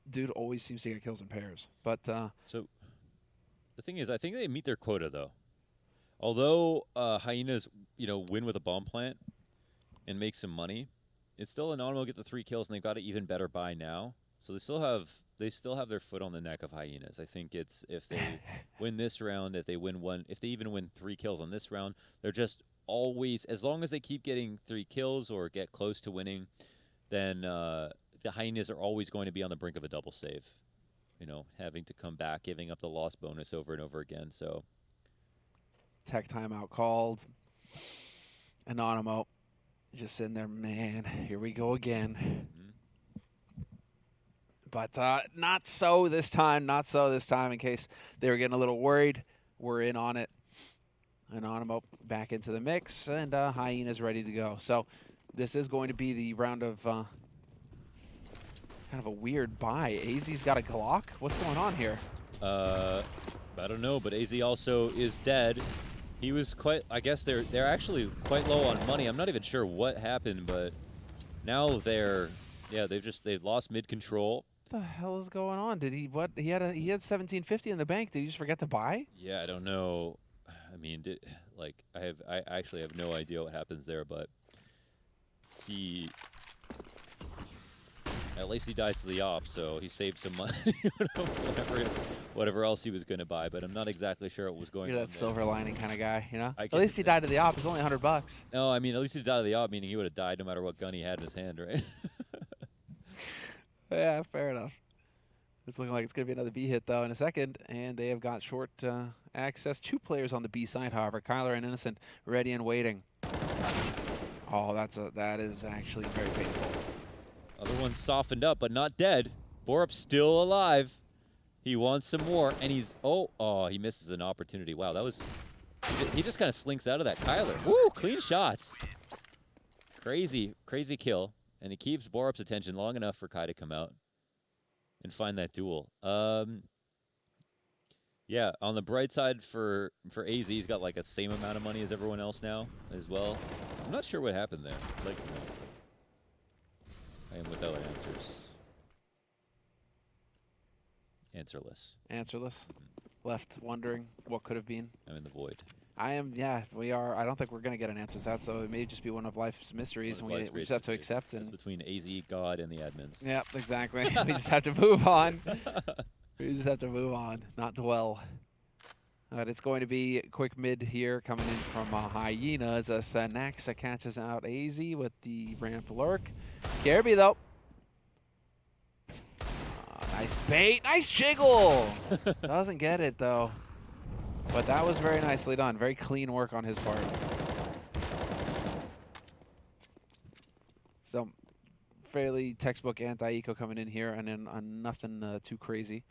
S2: Dude always seems to get kills in pairs. But
S1: so the thing is, I think they meet their quota though. Although Hyenas, win with a bomb plant and make some money, it's still Anonymo get the 3 kills, and they've got an even better buy now. So they still have their foot on the neck of Hyenas. I think it's if they win this round, if they even win 3 kills on this round, they're just always, as long as they keep getting 3 kills or get close to winning, then the Hyenas are always going to be on the brink of a double save. Having to come back, giving up the loss bonus over and over again. So
S2: tech timeout called. Anonymo just sitting there, man, here we go again. But not so this time. Not so this time. In case they were getting a little worried, we're in on it. Anonymo back into the mix, and Hyenas ready to go. So this is going to be the round of kind of a weird buy. AZ's got a Glock. What's going on here?
S1: I don't know, but AZ also is dead. He was quite. I guess they're actually quite low on money. I'm not even sure what happened, but now they've lost mid control.
S2: What the hell is going on? Did he what? He had 1750 in the bank. Did he just forget to buy?
S1: Yeah, I don't know. I mean, I actually have no idea what happens there, but at least he dies to the op, so he saved some money, whatever else he was going to buy. But I'm not exactly sure what was going on.
S2: You're that silver lining kind of guy, At
S1: guess
S2: least he died to the op. It's only $100.
S1: No, I mean, at least he died to the op, meaning he would have died no matter what gun he had in his hand, right?
S2: Yeah, fair enough. It's looking like it's going to be another B hit, though, in a second. And they have got short access. 2 players on the B side, however. Kyler and Innocent ready and waiting. Oh, that is actually very painful.
S1: Other one softened up, but not dead. Borup's still alive. He wants some more, and he misses an opportunity. Wow, he just kind of slinks out of that. Kyler, woo, clean shots. Crazy kill. And he keeps Borup's attention long enough for Kai to come out and find that duel. Yeah, on the bright side for AZ, he's got like the same amount of money as everyone else now as well. I'm not sure what happened there. I am without answers. Answerless.
S2: Answerless. Left wondering what could have been.
S1: I'm in the void.
S2: I am, yeah, we are. I don't think we're going to get an answer to that, so it may just be one of life's mysteries, and we just have to accept it.
S1: It's between AZ, God, and the admins.
S2: Yep, exactly. We just have to move on. We just have to move on, not dwell. But it's going to be a quick mid here coming in from Hyenas as Naxa catches out AZ with the ramp lurk. Garby, though. Nice bait. Nice jiggle. Doesn't get it, though. But that was very nicely done. Very clean work on his part. So, fairly textbook anti-eco coming in here, and then nothing too crazy.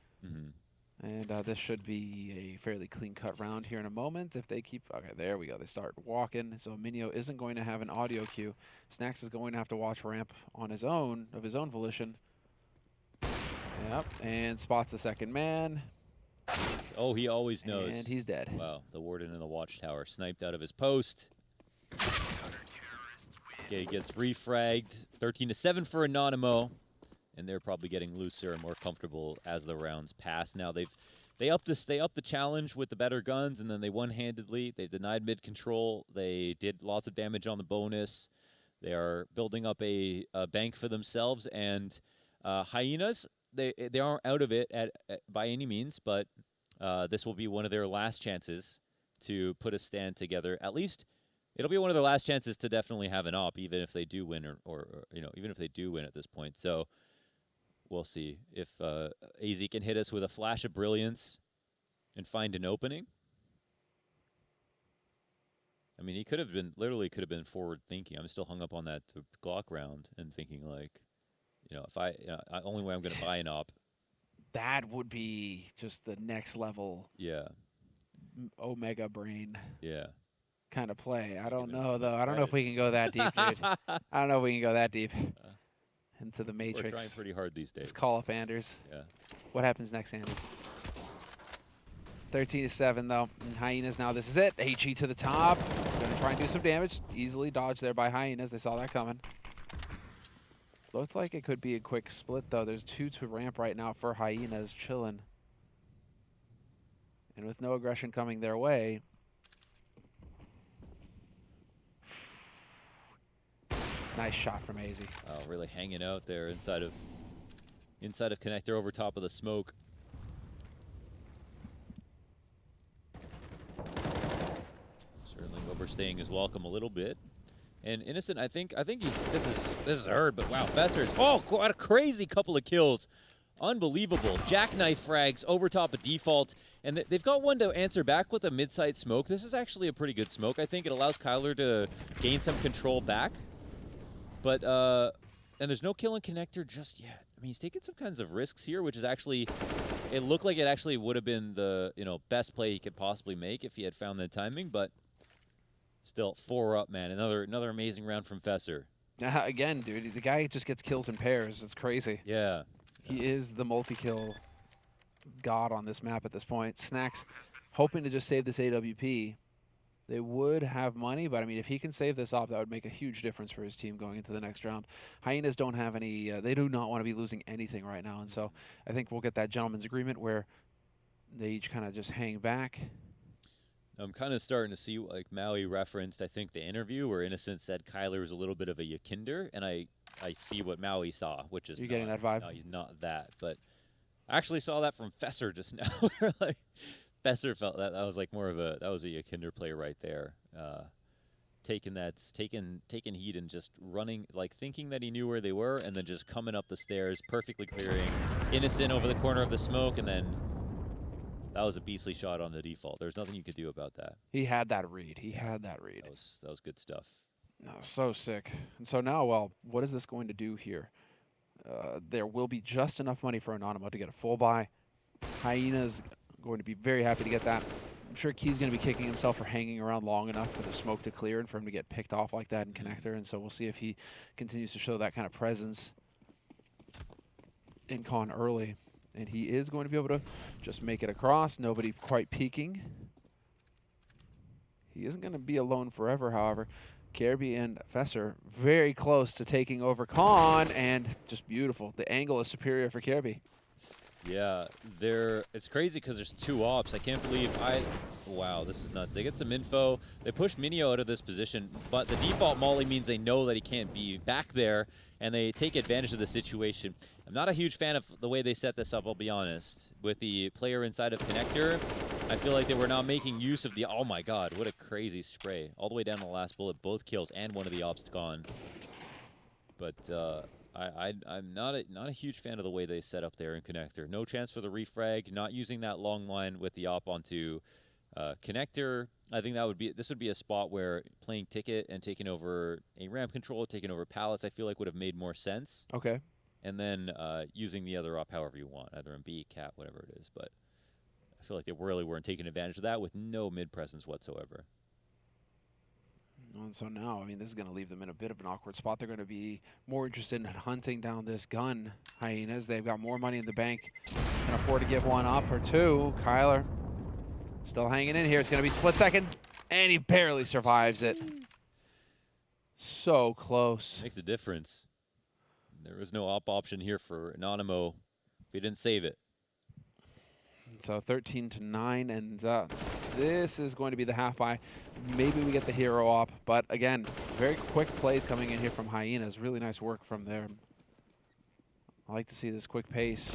S2: And this should be a fairly clean-cut round here in a moment. If they keep... Okay, there we go. They start walking. So, Minio isn't going to have an audio cue. Snacks is going to have to watch ramp on his own, of his own volition. Yep, and spots the second man.
S1: Oh, he always knows.
S2: And he's dead.
S1: Wow, the warden in the watchtower sniped out of his post. Okay, gets refragged. 13-7 for Anonymo. And they're probably getting looser and more comfortable as the rounds pass. Now they upped the challenge with the better guns, and then they one-handedly they denied mid control. They did lots of damage on the bonus. They are building up a bank for themselves, and Hyenas. They aren't out of it by any means, but this will be one of their last chances to put a stand together. At least it'll be one of their last chances to definitely have an op, even if they do win, or even if they do win at this point. So we'll see if AZ can hit us with a flash of brilliance and find an opening. I mean, he could have been, literally could have been forward thinking. I'm still hung up on that Glock round and thinking like, if only way I'm going to buy an op.
S2: That would be just the next level
S1: Yeah.
S2: Omega brain
S1: Yeah.
S2: kind of play. I don't
S1: Even
S2: know, though. I don't know if
S1: tried
S2: we can go that deep, dude. I don't know if we can go that deep into the
S1: We're
S2: Matrix.
S1: trying pretty hard these days.
S2: Just call up Anders.
S1: Yeah.
S2: What happens next, Anders? 13-7, though. And Hyenas now, this is it. HE to the top. Going to try and do some damage. Easily dodged there by Hyenas. They saw that coming. Looked like it could be a quick split, though. There's 2 to ramp right now for Hyenas, chilling. And with no aggression coming their way. Nice shot from AZ.
S1: Oh, really hanging out there inside of connector over top of the smoke. Certainly overstaying his welcome a little bit. And Innocent, I think this is hurt, but wow, Fesser's what a crazy couple of kills. Unbelievable. Jackknife frags over top of default. And they've got one to answer back with a mid-side smoke. This is actually a pretty good smoke. I think it allows Kyler to gain some control back. But, and there's no kill in connector just yet. I mean, he's taking some kinds of risks here, which is actually, it looked like it actually would have been the, best play he could possibly make if he had found the timing. But still, 4 up, man. Another amazing round from Fesser.
S2: Again, dude, the guy just gets kills in pairs. It's crazy.
S1: Yeah.
S2: He is the multi-kill god on this map at this point. Snacks hoping to just save this AWP. They would have money, but I mean, if he can save this op, that would make a huge difference for his team going into the next round. Hyenas don't have any, they do not want to be losing anything right now, and so I think we'll get that gentleman's agreement where they each kind of just hang back.
S1: I'm kind of starting to see, like Maui referenced, I think, the interview where Innocent said Kyler was a little bit of a Yakinder, and I see what Maui saw, which is
S2: You're getting that vibe?
S1: No, he's not that, but I actually saw that from Fesser just now. Where, like, Fesser felt that was like more of a Yakinder play right there, taking heat and just running, like thinking that he knew where they were, and then just coming up the stairs, perfectly clearing Innocent over the corner of the smoke, and then that was a beastly shot on the default. There's nothing you could do about that.
S2: He had that read. He had that read.
S1: That was good stuff.
S2: No, so sick. And so now, well, what is this going to do here? There will be just enough money for Anonymo to get a full buy. Hyenas going to be very happy to get that. I'm sure Key's going to be kicking himself for hanging around long enough for the smoke to clear and for him to get picked off like that in connector. And so we'll see if he continues to show that kind of presence in con early. And he is going to be able to just make it across. Nobody quite peeking. He isn't going to be alone forever, however. Kirby and Fesser very close to taking over con, and just beautiful. The angle is superior for Kirby.
S1: Yeah, it's crazy because there's 2 ops. I can't believe wow, this is nuts. They get some info. They push Minio out of this position, but the default molly means they know that he can't be back there, and they take advantage of the situation. I'm not a huge fan of the way they set this up, I'll be honest. With the player inside of connector, I feel like they were not making use of the, oh my god, what a crazy spray. All the way down to the last bullet, both kills, and one of the ops gone. But I'm not a huge fan of the way they set up there in connector. No chance for the refrag, not using that long line with the op onto connector. I think this would be a spot where playing ticket and taking over a ramp control, taking over pallets, I feel like would have made more sense.
S2: Okay.
S1: And then using the other op however you want, either in B, cap, whatever it is. But I feel like they really weren't taking advantage of that with no mid presence whatsoever.
S2: And so now, I mean, this is going to leave them in a bit of an awkward spot. They're going to be more interested in hunting down this gun, Hyenas. They've got more money in the bank. Can afford to give one up or two. Kyler still hanging in here. It's going to be split second, and he barely survives it. So close.
S1: Makes a difference. There was no op option here for Anonymo if he didn't save it.
S2: So 13-9, and this is going to be the half buy. Maybe we get the hero op, but again, very quick plays coming in here from Hyenas. Really nice work from there. I like to see this quick pace.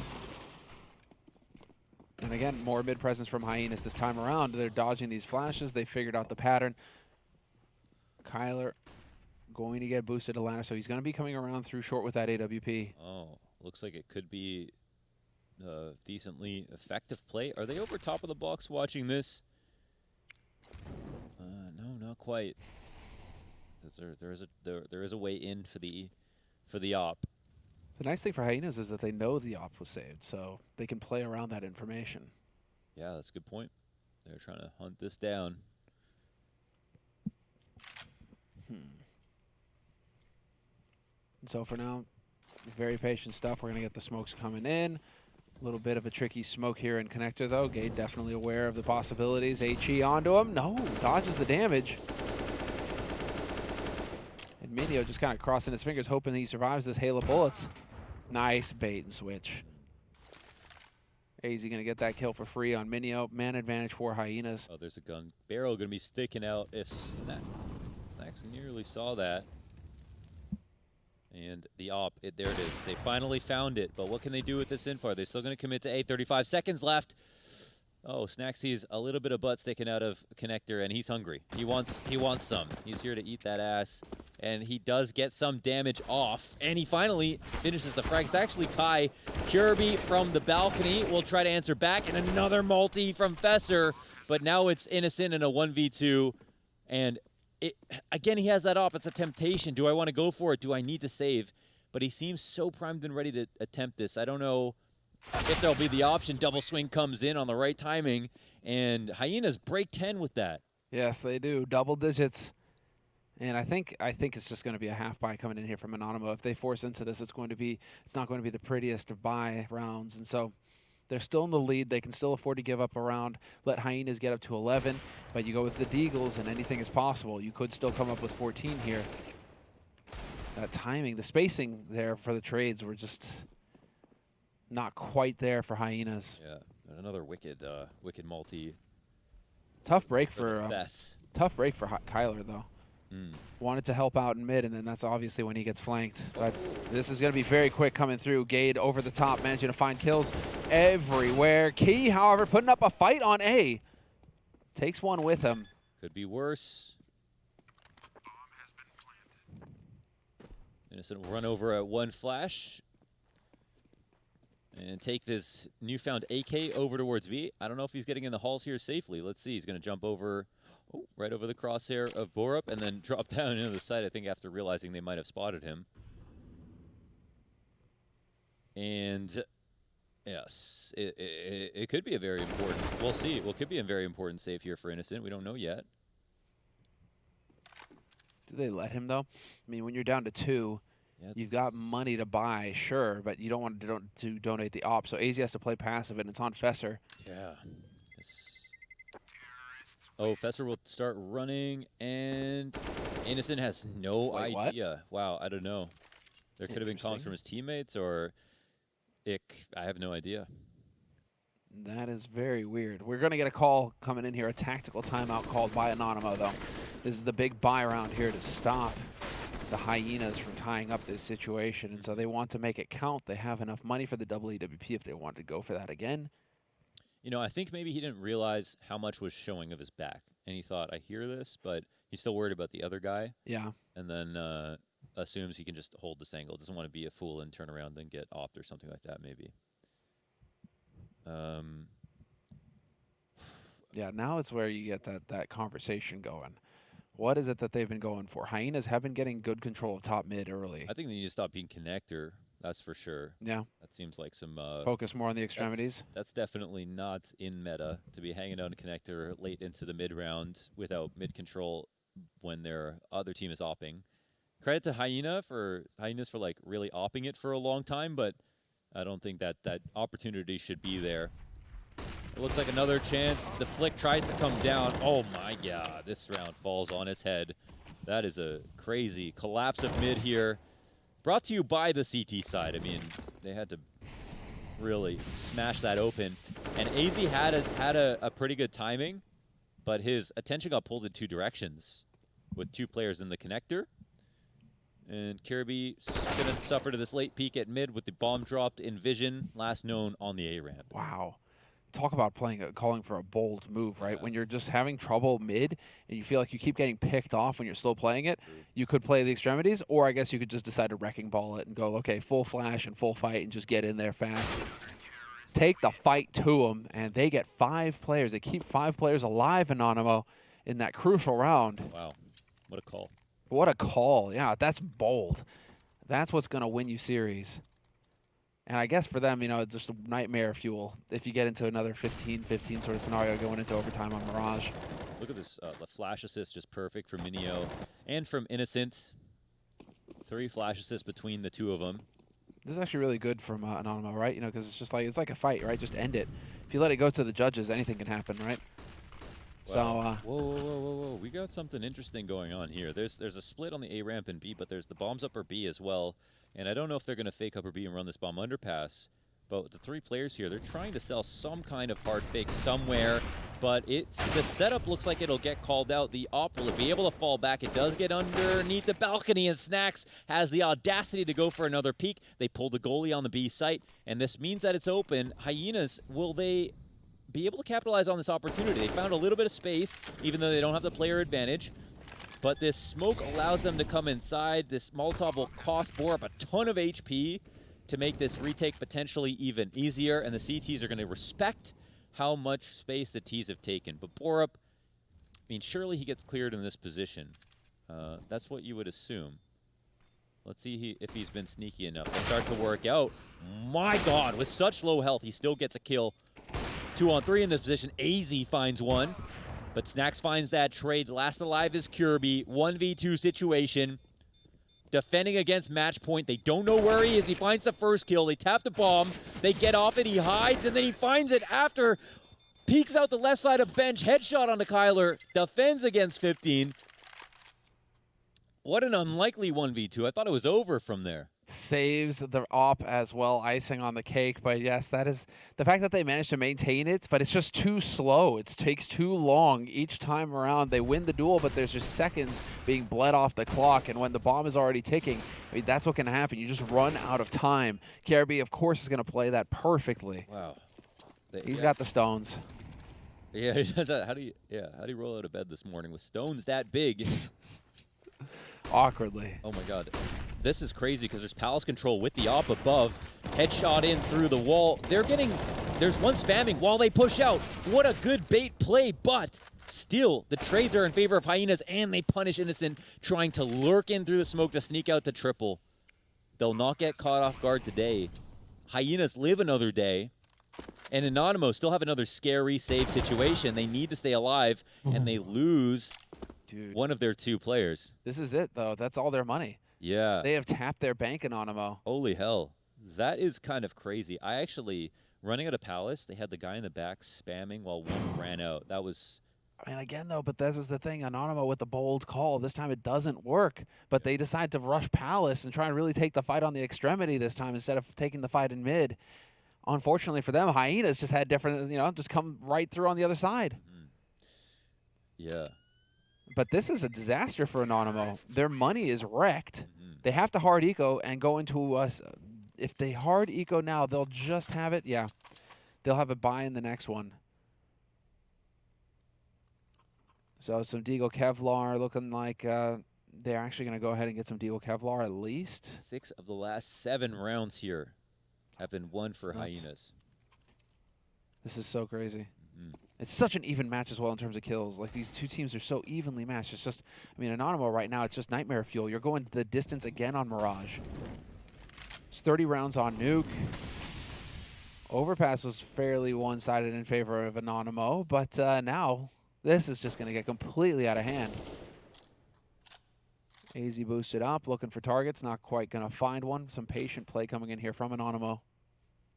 S2: And again, more mid presence from Hyenas this time around. They're dodging these flashes. They figured out the pattern. Kyler going to get boosted to ladder, so he's going to be coming around through short with that AWP.
S1: Oh, looks like it could be decently effective play. Are they over top of the box watching this? No, not quite. There is a way in for the op.
S2: The nice thing for Hyenas is that they know the op was saved, so they can play around that information.
S1: Yeah, that's a good point. They're trying to hunt this down.
S2: And so for now, very patient stuff. We're going to get the smokes coming in. A little bit of a tricky smoke here in connector, though. Gade definitely aware of the possibilities. HE onto him. No, dodges the damage. And Minio just kind of crossing his fingers, hoping he survives this hail of bullets. Nice bait and switch. AZ going to get that kill for free on Minio. Man advantage for Hyenas.
S1: Oh, there's a gun barrel going to be sticking out if Snacks nearly saw that. And the op, there it is. They finally found it, but what can they do with this info? Are they still going to commit to A? 35 seconds left. Oh, Snack sees a little bit of butt sticking out of connector, and he's hungry. He wants some. He's here to eat that ass, and he does get some damage off, and he finally finishes the frag. It's actually Kai. Kirby from the balcony will try to answer back, and another multi from Fesser, but now it's Innocent in a 1v2, and again, he has that op. It's a temptation. Do I want to go for it? Do I need to save? But he seems so primed and ready to attempt this. I don't know if there'll be the option. Double swing comes in on the right timing, and Hyenas break 10 with that.
S2: Yes, they do. Double digits. And I think it's just going to be a half buy coming in here from Anonymo. If they force into this, it's not going to be the prettiest of buy rounds. And so they're still in the lead. They can still afford to give up a round, let Hyenas get up to 11. But you go with the Deagles, and anything is possible. You could still come up with 14 here. That timing, the spacing there for the trades were just not quite there for Hyenas.
S1: Yeah, and another wicked multi.
S2: Tough break for Kyler though. Wanted to help out in mid, and then that's obviously when he gets flanked. But this is going to be very quick coming through. Gade over the top, managing to find kills everywhere. Key, however, putting up a fight on A. Takes one with him.
S1: Could be worse. Innocent will run over at one flash and take this newfound AK over towards B. I don't know if he's getting in the halls here safely. Let's see. He's going to jump over. Oh, right over the crosshair of Borup and then drop down into the side, I think, after realizing they might have spotted him. And, yes, it could be a very important, we'll see. Well, it could be a very important save here for Innocent. We don't know yet.
S2: Do they let him, though? I mean, when you're down to 2, yeah, you've got money to buy, sure, but you don't want to donate the op. So AZ has to play passive, and it's on Fesser.
S1: Yeah. Oh, Fesser will start running, and Innocent has no idea. What? Wow, I don't know. There could have been comms from his teammates, or I have no idea.
S2: That is very weird. We're going to get a call coming in here, a tactical timeout called by Anonymo, though. This is the big buy round here to stop the Hyenas from tying up this situation, and so they want to make it count. They have enough money for the double EWP if they wanted to go for that again.
S1: You know, I think maybe he didn't realize how much was showing of his back. And he thought, I hear this, but he's still worried about the other guy.
S2: Yeah.
S1: And then assumes he can just hold this angle. Doesn't want to be a fool and turn around and get opt or something like that, maybe.
S2: Yeah, now it's where you get that conversation going. What is it that they've been going for? Hyenas have been getting good control of top mid early.
S1: I think they need to stop being connector. That's for sure.
S2: Yeah.
S1: That seems like some...
S2: focus more on the extremities.
S1: That's definitely not in meta to be hanging out a connector late into the mid-round without mid-control when their other team is opping. Credit to Hyenas for like really opping it for a long time, but I don't think that opportunity should be there. It looks like another chance. The flick tries to come down. Oh my god, this round falls on its head. That is a crazy collapse of mid here. Brought to you by the CT side. I mean, they had to really smash that open. And AZ had a pretty good timing, but his attention got pulled in 2 directions with 2 players in the connector. And Kirby's going to suffer to this late peek at mid with the bomb dropped in vision, last known on the A ramp.
S2: Wow. Talk about calling for a bold move, right? Yeah. When you're just having trouble mid and you feel like you keep getting picked off when you're slow playing it, you could play the extremities, or I guess you could just decide to wrecking ball it and go, okay, full flash and full fight and just get in there fast. Take the fight to them, and they get 5 players. They keep 5 players alive, Anonymo, in that crucial round.
S1: Wow, what a call.
S2: What a call. Yeah, that's bold. That's what's going to win you series. And I guess for them, you know, it's just a nightmare fuel if you get into another 15-15 sort of scenario going into overtime on Mirage.
S1: Look at this, the flash assist just perfect from Minio and from Innocent. 3 flash assists between the two of them.
S2: This is actually really good from Anonymo, right? You know, because it's just like, it's like a fight, right? Just end it. If you let it go to the judges, anything can happen, right?
S1: Wow.
S2: So,
S1: whoa. We got something interesting going on here. There's a split on the A ramp and B, but there's the bombs upper B as well. And I don't know if they're going to fake upper B and run this bomb underpass. But the 3 players here, they're trying to sell some kind of hard fake somewhere. But the setup looks like it'll get called out. The op will be able to fall back. It does get underneath the balcony, and Snacks has the audacity to go for another peek. They pull the goalie on the B site, and this means that it's open. Hyenas, will they be able to capitalize on this opportunity? They found a little bit of space, even though they don't have the player advantage. But this smoke allows them to come inside. This Molotov will cost Borup a ton of HP to make this retake potentially even easier, and the CTs are going to respect how much space the Ts have taken. But Borup, I mean, surely he gets cleared in this position. That's what you would assume. Let's see if he's been sneaky enough. They start to work out. My God, with such low health, he still gets a kill. 2-on-3 in this position. AZ finds one, but Snacks finds that trade. Last alive is Kirby. 1v2 situation. Defending against match point. They don't know where he is. He finds the first kill. They tap the bomb. They get off it. He hides, and then he finds it after. Peeks out the left side of bench. Headshot onto Kyler. Defends against 15. What an unlikely 1v2. I thought it was over from there.
S2: saves the op as well, icing on the cake. But yes, that is the fact that they managed to maintain it, but it's just too slow. It takes too long each time around. They win the duel, but there's just seconds being bled off the clock, and when the bomb is already ticking, I mean, that's what can happen. You just run out of time. KRB, of course, is going to play that perfectly.
S1: Wow.
S2: He's got the stones.
S1: Yeah, he does that. How do you roll out of bed this morning with stones that big?
S2: Awkwardly.
S1: Oh my God. This is crazy because there's palace control with the op above. Headshot in through the wall. There's one spamming while they push out. What a good bait play, but still, the trades are in favor of Hyenas, and they punish Innocent, trying to lurk in through the smoke to sneak out to triple. They'll not get caught off guard today. Hyenas live another day, and Anonymo still have another scary save situation. They need to stay alive, and they lose one of their two players.
S2: This is it, though. That's all their money.
S1: Yeah.
S2: They have tapped their bank, Anonymo.
S1: Holy hell. That is kind of crazy. I actually, running out of Palace, they had the guy in the back spamming while one ran out. That was...
S2: I mean, again, though, but that was the thing. Anonymo with the bold call. This time it doesn't work. But they decide to rush Palace and try and really take the fight on the extremity this time instead of taking the fight in mid. Unfortunately for them, Hyenas just had different, just come right through on the other side.
S1: Yeah.
S2: But this is a disaster for Anonymo. Their money is wrecked. They have to hard eco and go into us. If they hard eco now, they'll just have it. Yeah, they'll have a buy in the next one. So some Deagle Kevlar looking like they're actually going to go ahead and get some Deagle Kevlar at least.
S1: 6 of the last 7 rounds here have been won for Hyenas.
S2: This is so crazy. It's such an even match as well in terms of kills. Like, these two teams are so evenly matched. It's just, I mean, Anonymo right now, it's just nightmare fuel. You're going the distance again on Mirage. It's 30 rounds on Nuke. Overpass was fairly one-sided in favor of Anonymo, but now this is just going to get completely out of hand. AZ boosted up, looking for targets, not quite going to find one. Some patient play coming in here from Anonymo.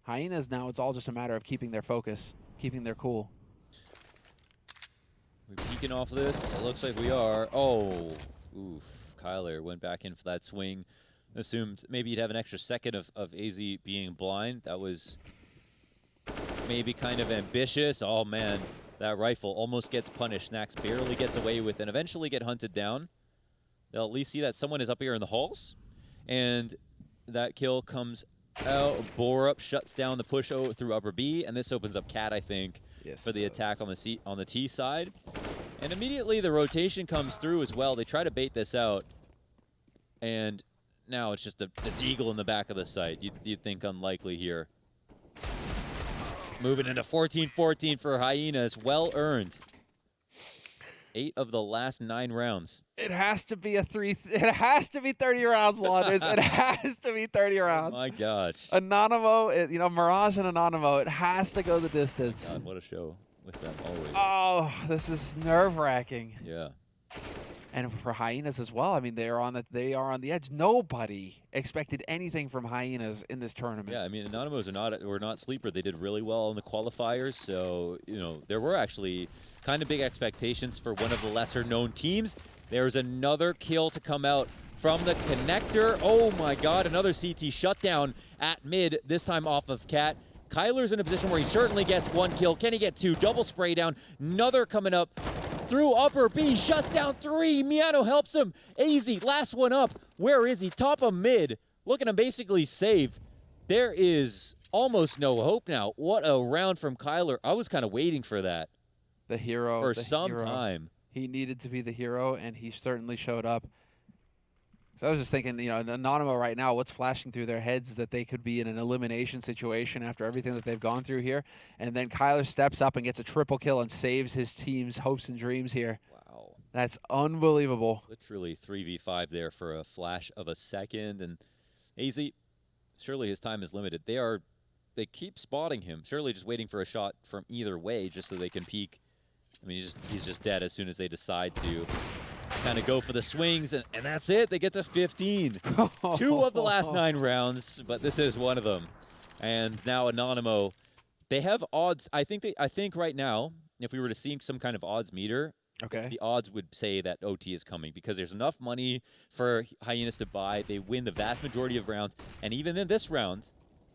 S2: Hyenas now, it's all just a matter of keeping their focus, keeping their cool.
S1: We're peeking off this. It looks like we are. Oh, oof. Kyler went back in for that swing. Assumed maybe he'd have an extra second of AZ being blind. That was maybe kind of ambitious. Oh, man. That rifle almost gets punished. Snacks barely gets away with and eventually get hunted down. They'll at least see that someone is up here in the halls. And that kill comes out. Borup shuts down the push through upper B. And this opens up Cat, I think, for the attack on the T side. And immediately the rotation comes through as well. They try to bait this out. And now it's just a Deagle in the back of the site. You'd think unlikely here. Moving into 14-14 for Hyenas. Well earned. 8 of the last 9 rounds.
S2: It has to be it has to be 30 rounds, Launders. It has to be 30 rounds.
S1: Oh my gosh.
S2: Anonymo, Mirage and Anonymo, it has to go the distance.
S1: God, what a show with them always.
S2: Oh, this is nerve-wracking.
S1: Yeah.
S2: And for Hyenas as well, I mean, they are on the edge. Nobody expected anything from Hyenas in this tournament.
S1: Yeah, I mean, Anonymous were not sleeper. They did really well in the qualifiers, so, there were actually kind of big expectations for one of the lesser-known teams. There's another kill to come out from the connector. Oh, my God, another CT shutdown at mid, this time off of Cat. Kyler's in a position where he certainly gets 1 kill. Can he get 2? Double spray down. Another coming up through upper B. Shuts down 3. Miano helps him. AZ, last one up. Where is he? Top of mid. Looking to basically save. There is almost no hope now. What a round from Kyler. I was kind of waiting for that.
S2: The hero.
S1: For some time.
S2: He needed to be the hero, and he certainly showed up. So I was just thinking, Anonymo right now, what's flashing through their heads is that they could be in an elimination situation after everything that they've gone through here. And then Kyler steps up and gets a triple kill and saves his team's hopes and dreams here.
S1: Wow.
S2: That's unbelievable.
S1: Literally 3v5 there for a flash of a second. And AZ, surely his time is limited. They keep spotting him. Surely just waiting for a shot from either way just so they can peek. I mean, he's just dead as soon as they decide to kind of go for the swings, and that's it. They get to 15. 2 of the last 9 rounds, but this is one of them. And now Anonymo, they have odds. I think right now, if we were to see some kind of odds meter,
S2: okay,
S1: the odds would say that OT is coming because there's enough money for Hyenas to buy. They win the vast majority of rounds, and even in this round,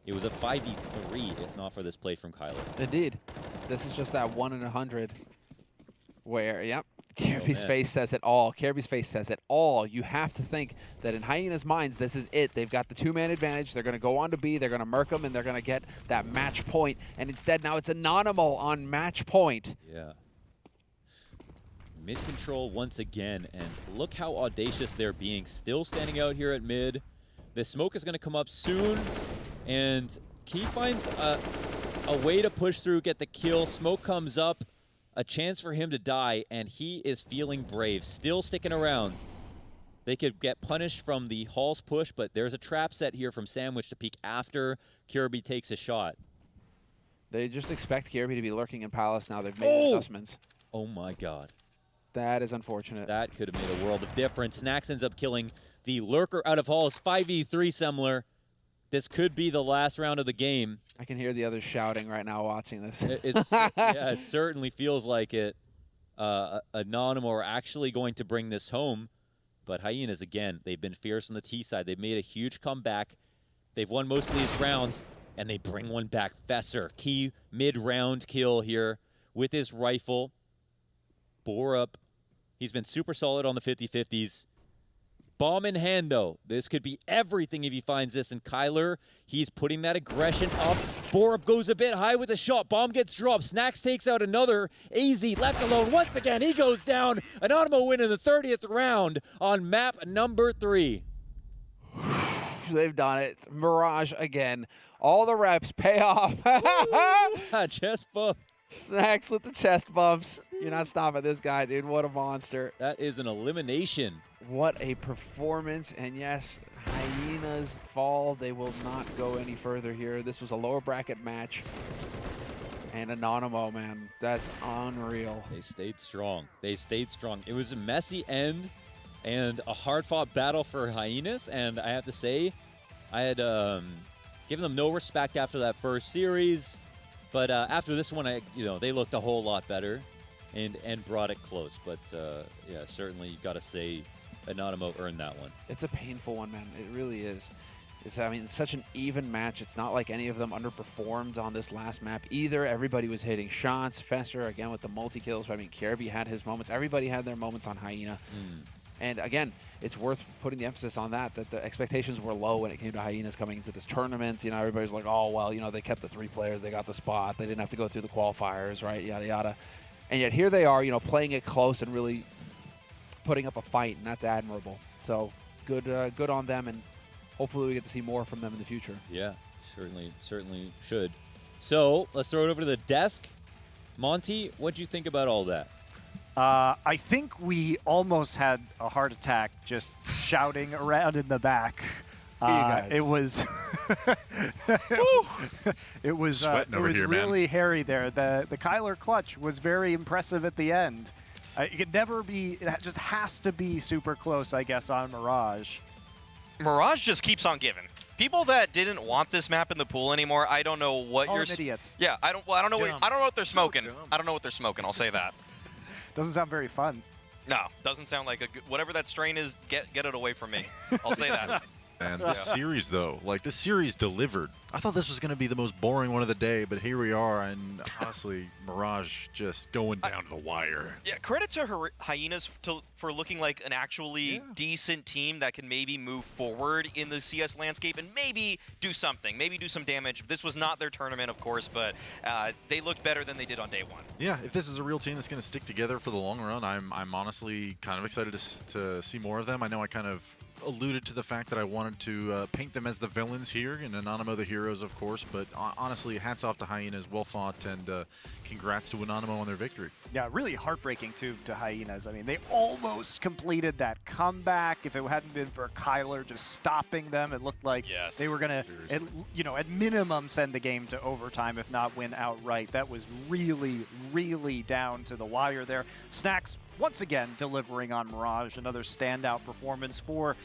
S1: it was a 5v3 if not for this play from Kyler.
S2: Indeed. This is just that 1 in 100 where, yep. Kirby's face says it all. Kirby's face says it all. You have to think that in Hyenas' minds, this is it. They've got the 2-man advantage. They're going to go on to B. They're going to murk them, and they're going to get that match point. And instead, now it's Anonymo on match point.
S1: Yeah. Mid control once again, and look how audacious they're being. Still standing out here at mid. The smoke is going to come up soon, and Key finds a way to push through, get the kill. Smoke comes up. A chance for him to die, and he is feeling brave. Still sticking around. They could get punished from the Hall's push, but there's a trap set here from Sandwich to peek after Kirby takes a shot.
S2: They just expect Kirby to be lurking in Palace now. They've made adjustments.
S1: Oh, my God.
S2: That is unfortunate.
S1: That could have made a world of difference. Snax ends up killing the lurker out of Hall's 5v3 Semler. This could be the last round of the game.
S2: I can hear the others shouting right now watching this.
S1: Yeah, it certainly feels like it. Anonymo are actually going to bring this home. But Hyenas, again, they've been fierce on the T side. They've made a huge comeback. They've won most of these rounds, and they bring one back. Fesser, key mid-round kill here with his rifle. Borup, he's been super solid on the 50-50s. Bomb in hand, though. This could be everything if he finds this. And Kyler, he's putting that aggression up. Borup goes a bit high with a shot. Bomb gets dropped. Snax takes out another. AZ left alone once again. He goes down. Anonymo win in the 30th round on map number 3.
S2: They've done it. Mirage again. All the reps pay off.
S1: Chest bump.
S2: Snax with the chest bumps. You're not stopping this guy, dude. What a monster.
S1: That is an elimination.
S2: What a performance. And yes, Hyenas fall. They will not go any further here. This was a lower bracket match. And Anonymo, man, that's unreal.
S1: They stayed strong. They stayed strong. It was a messy end and a hard-fought battle for Hyenas. And I have to say, I had given them no respect after that first series. But after this one, they looked a whole lot better and brought it close. But, yeah, certainly you got to say Anonymo earned that one.
S2: It's a painful one, man. It really is. It's such an even match. It's not like any of them underperformed on this last map either. Everybody was hitting shots. Fester, again, with the multi-kills. I mean, Kirby had his moments. Everybody had their moments on Hyena. And, again, it's worth putting the emphasis on that the expectations were low when it came to Hyenas coming into this tournament. Everybody's like, oh, well, they kept the 3 players. They got the spot. They didn't have to go through the qualifiers, right, yada, yada. And yet here they are, playing it close and really putting up a fight, and that's admirable. So good on them, and hopefully we get to see more from them in the future.
S1: Yeah, certainly should. So let's throw it over to the desk. Monty, what'd you think about all that?
S3: I think we almost had a heart attack just shouting around in the back. It was it was really hairy there. The Kyler clutch was very impressive at the end. It could never be. It just has to be super close, I guess, on Mirage.
S4: Mirage just keeps on giving. People that didn't want this map in the pool anymore, I don't know what
S3: All
S4: you're.
S3: idiots.
S4: Yeah, I don't know. I don't know what they're smoking. I don't know what they're smoking. I'll say that.
S3: Doesn't sound very fun.
S4: No, doesn't sound like a good. Whatever that strain is, get it away from me. I'll say that.
S5: And this series, though, like this series delivered. I thought this was going to be the most boring one of the day, but here we are, and honestly, Mirage just going down to the wire.
S4: Yeah, credit to Hyenas for looking like an actually decent team that can maybe move forward in the CS landscape and maybe do something, maybe do some damage. This was not their tournament, of course, but they looked better than they did on day one.
S5: Yeah, if this is a real team that's going to stick together for the long run, I'm honestly kind of excited to see more of them. I know I kind of alluded to the fact that I wanted to paint them as the villains here, and Anonymo the heroes, of course, but honestly, hats off to Hyenas, well fought, and congrats to Anonymo on their victory.
S3: Yeah, really heartbreaking, too, to Hyenas. I mean, they almost completed that comeback. If it hadn't been for Kyler just stopping them, it looked like they were going to, at minimum send the game to overtime, if not win outright. That was really, really down to the wire there. Snacks, once again, delivering on Mirage. Another standout performance for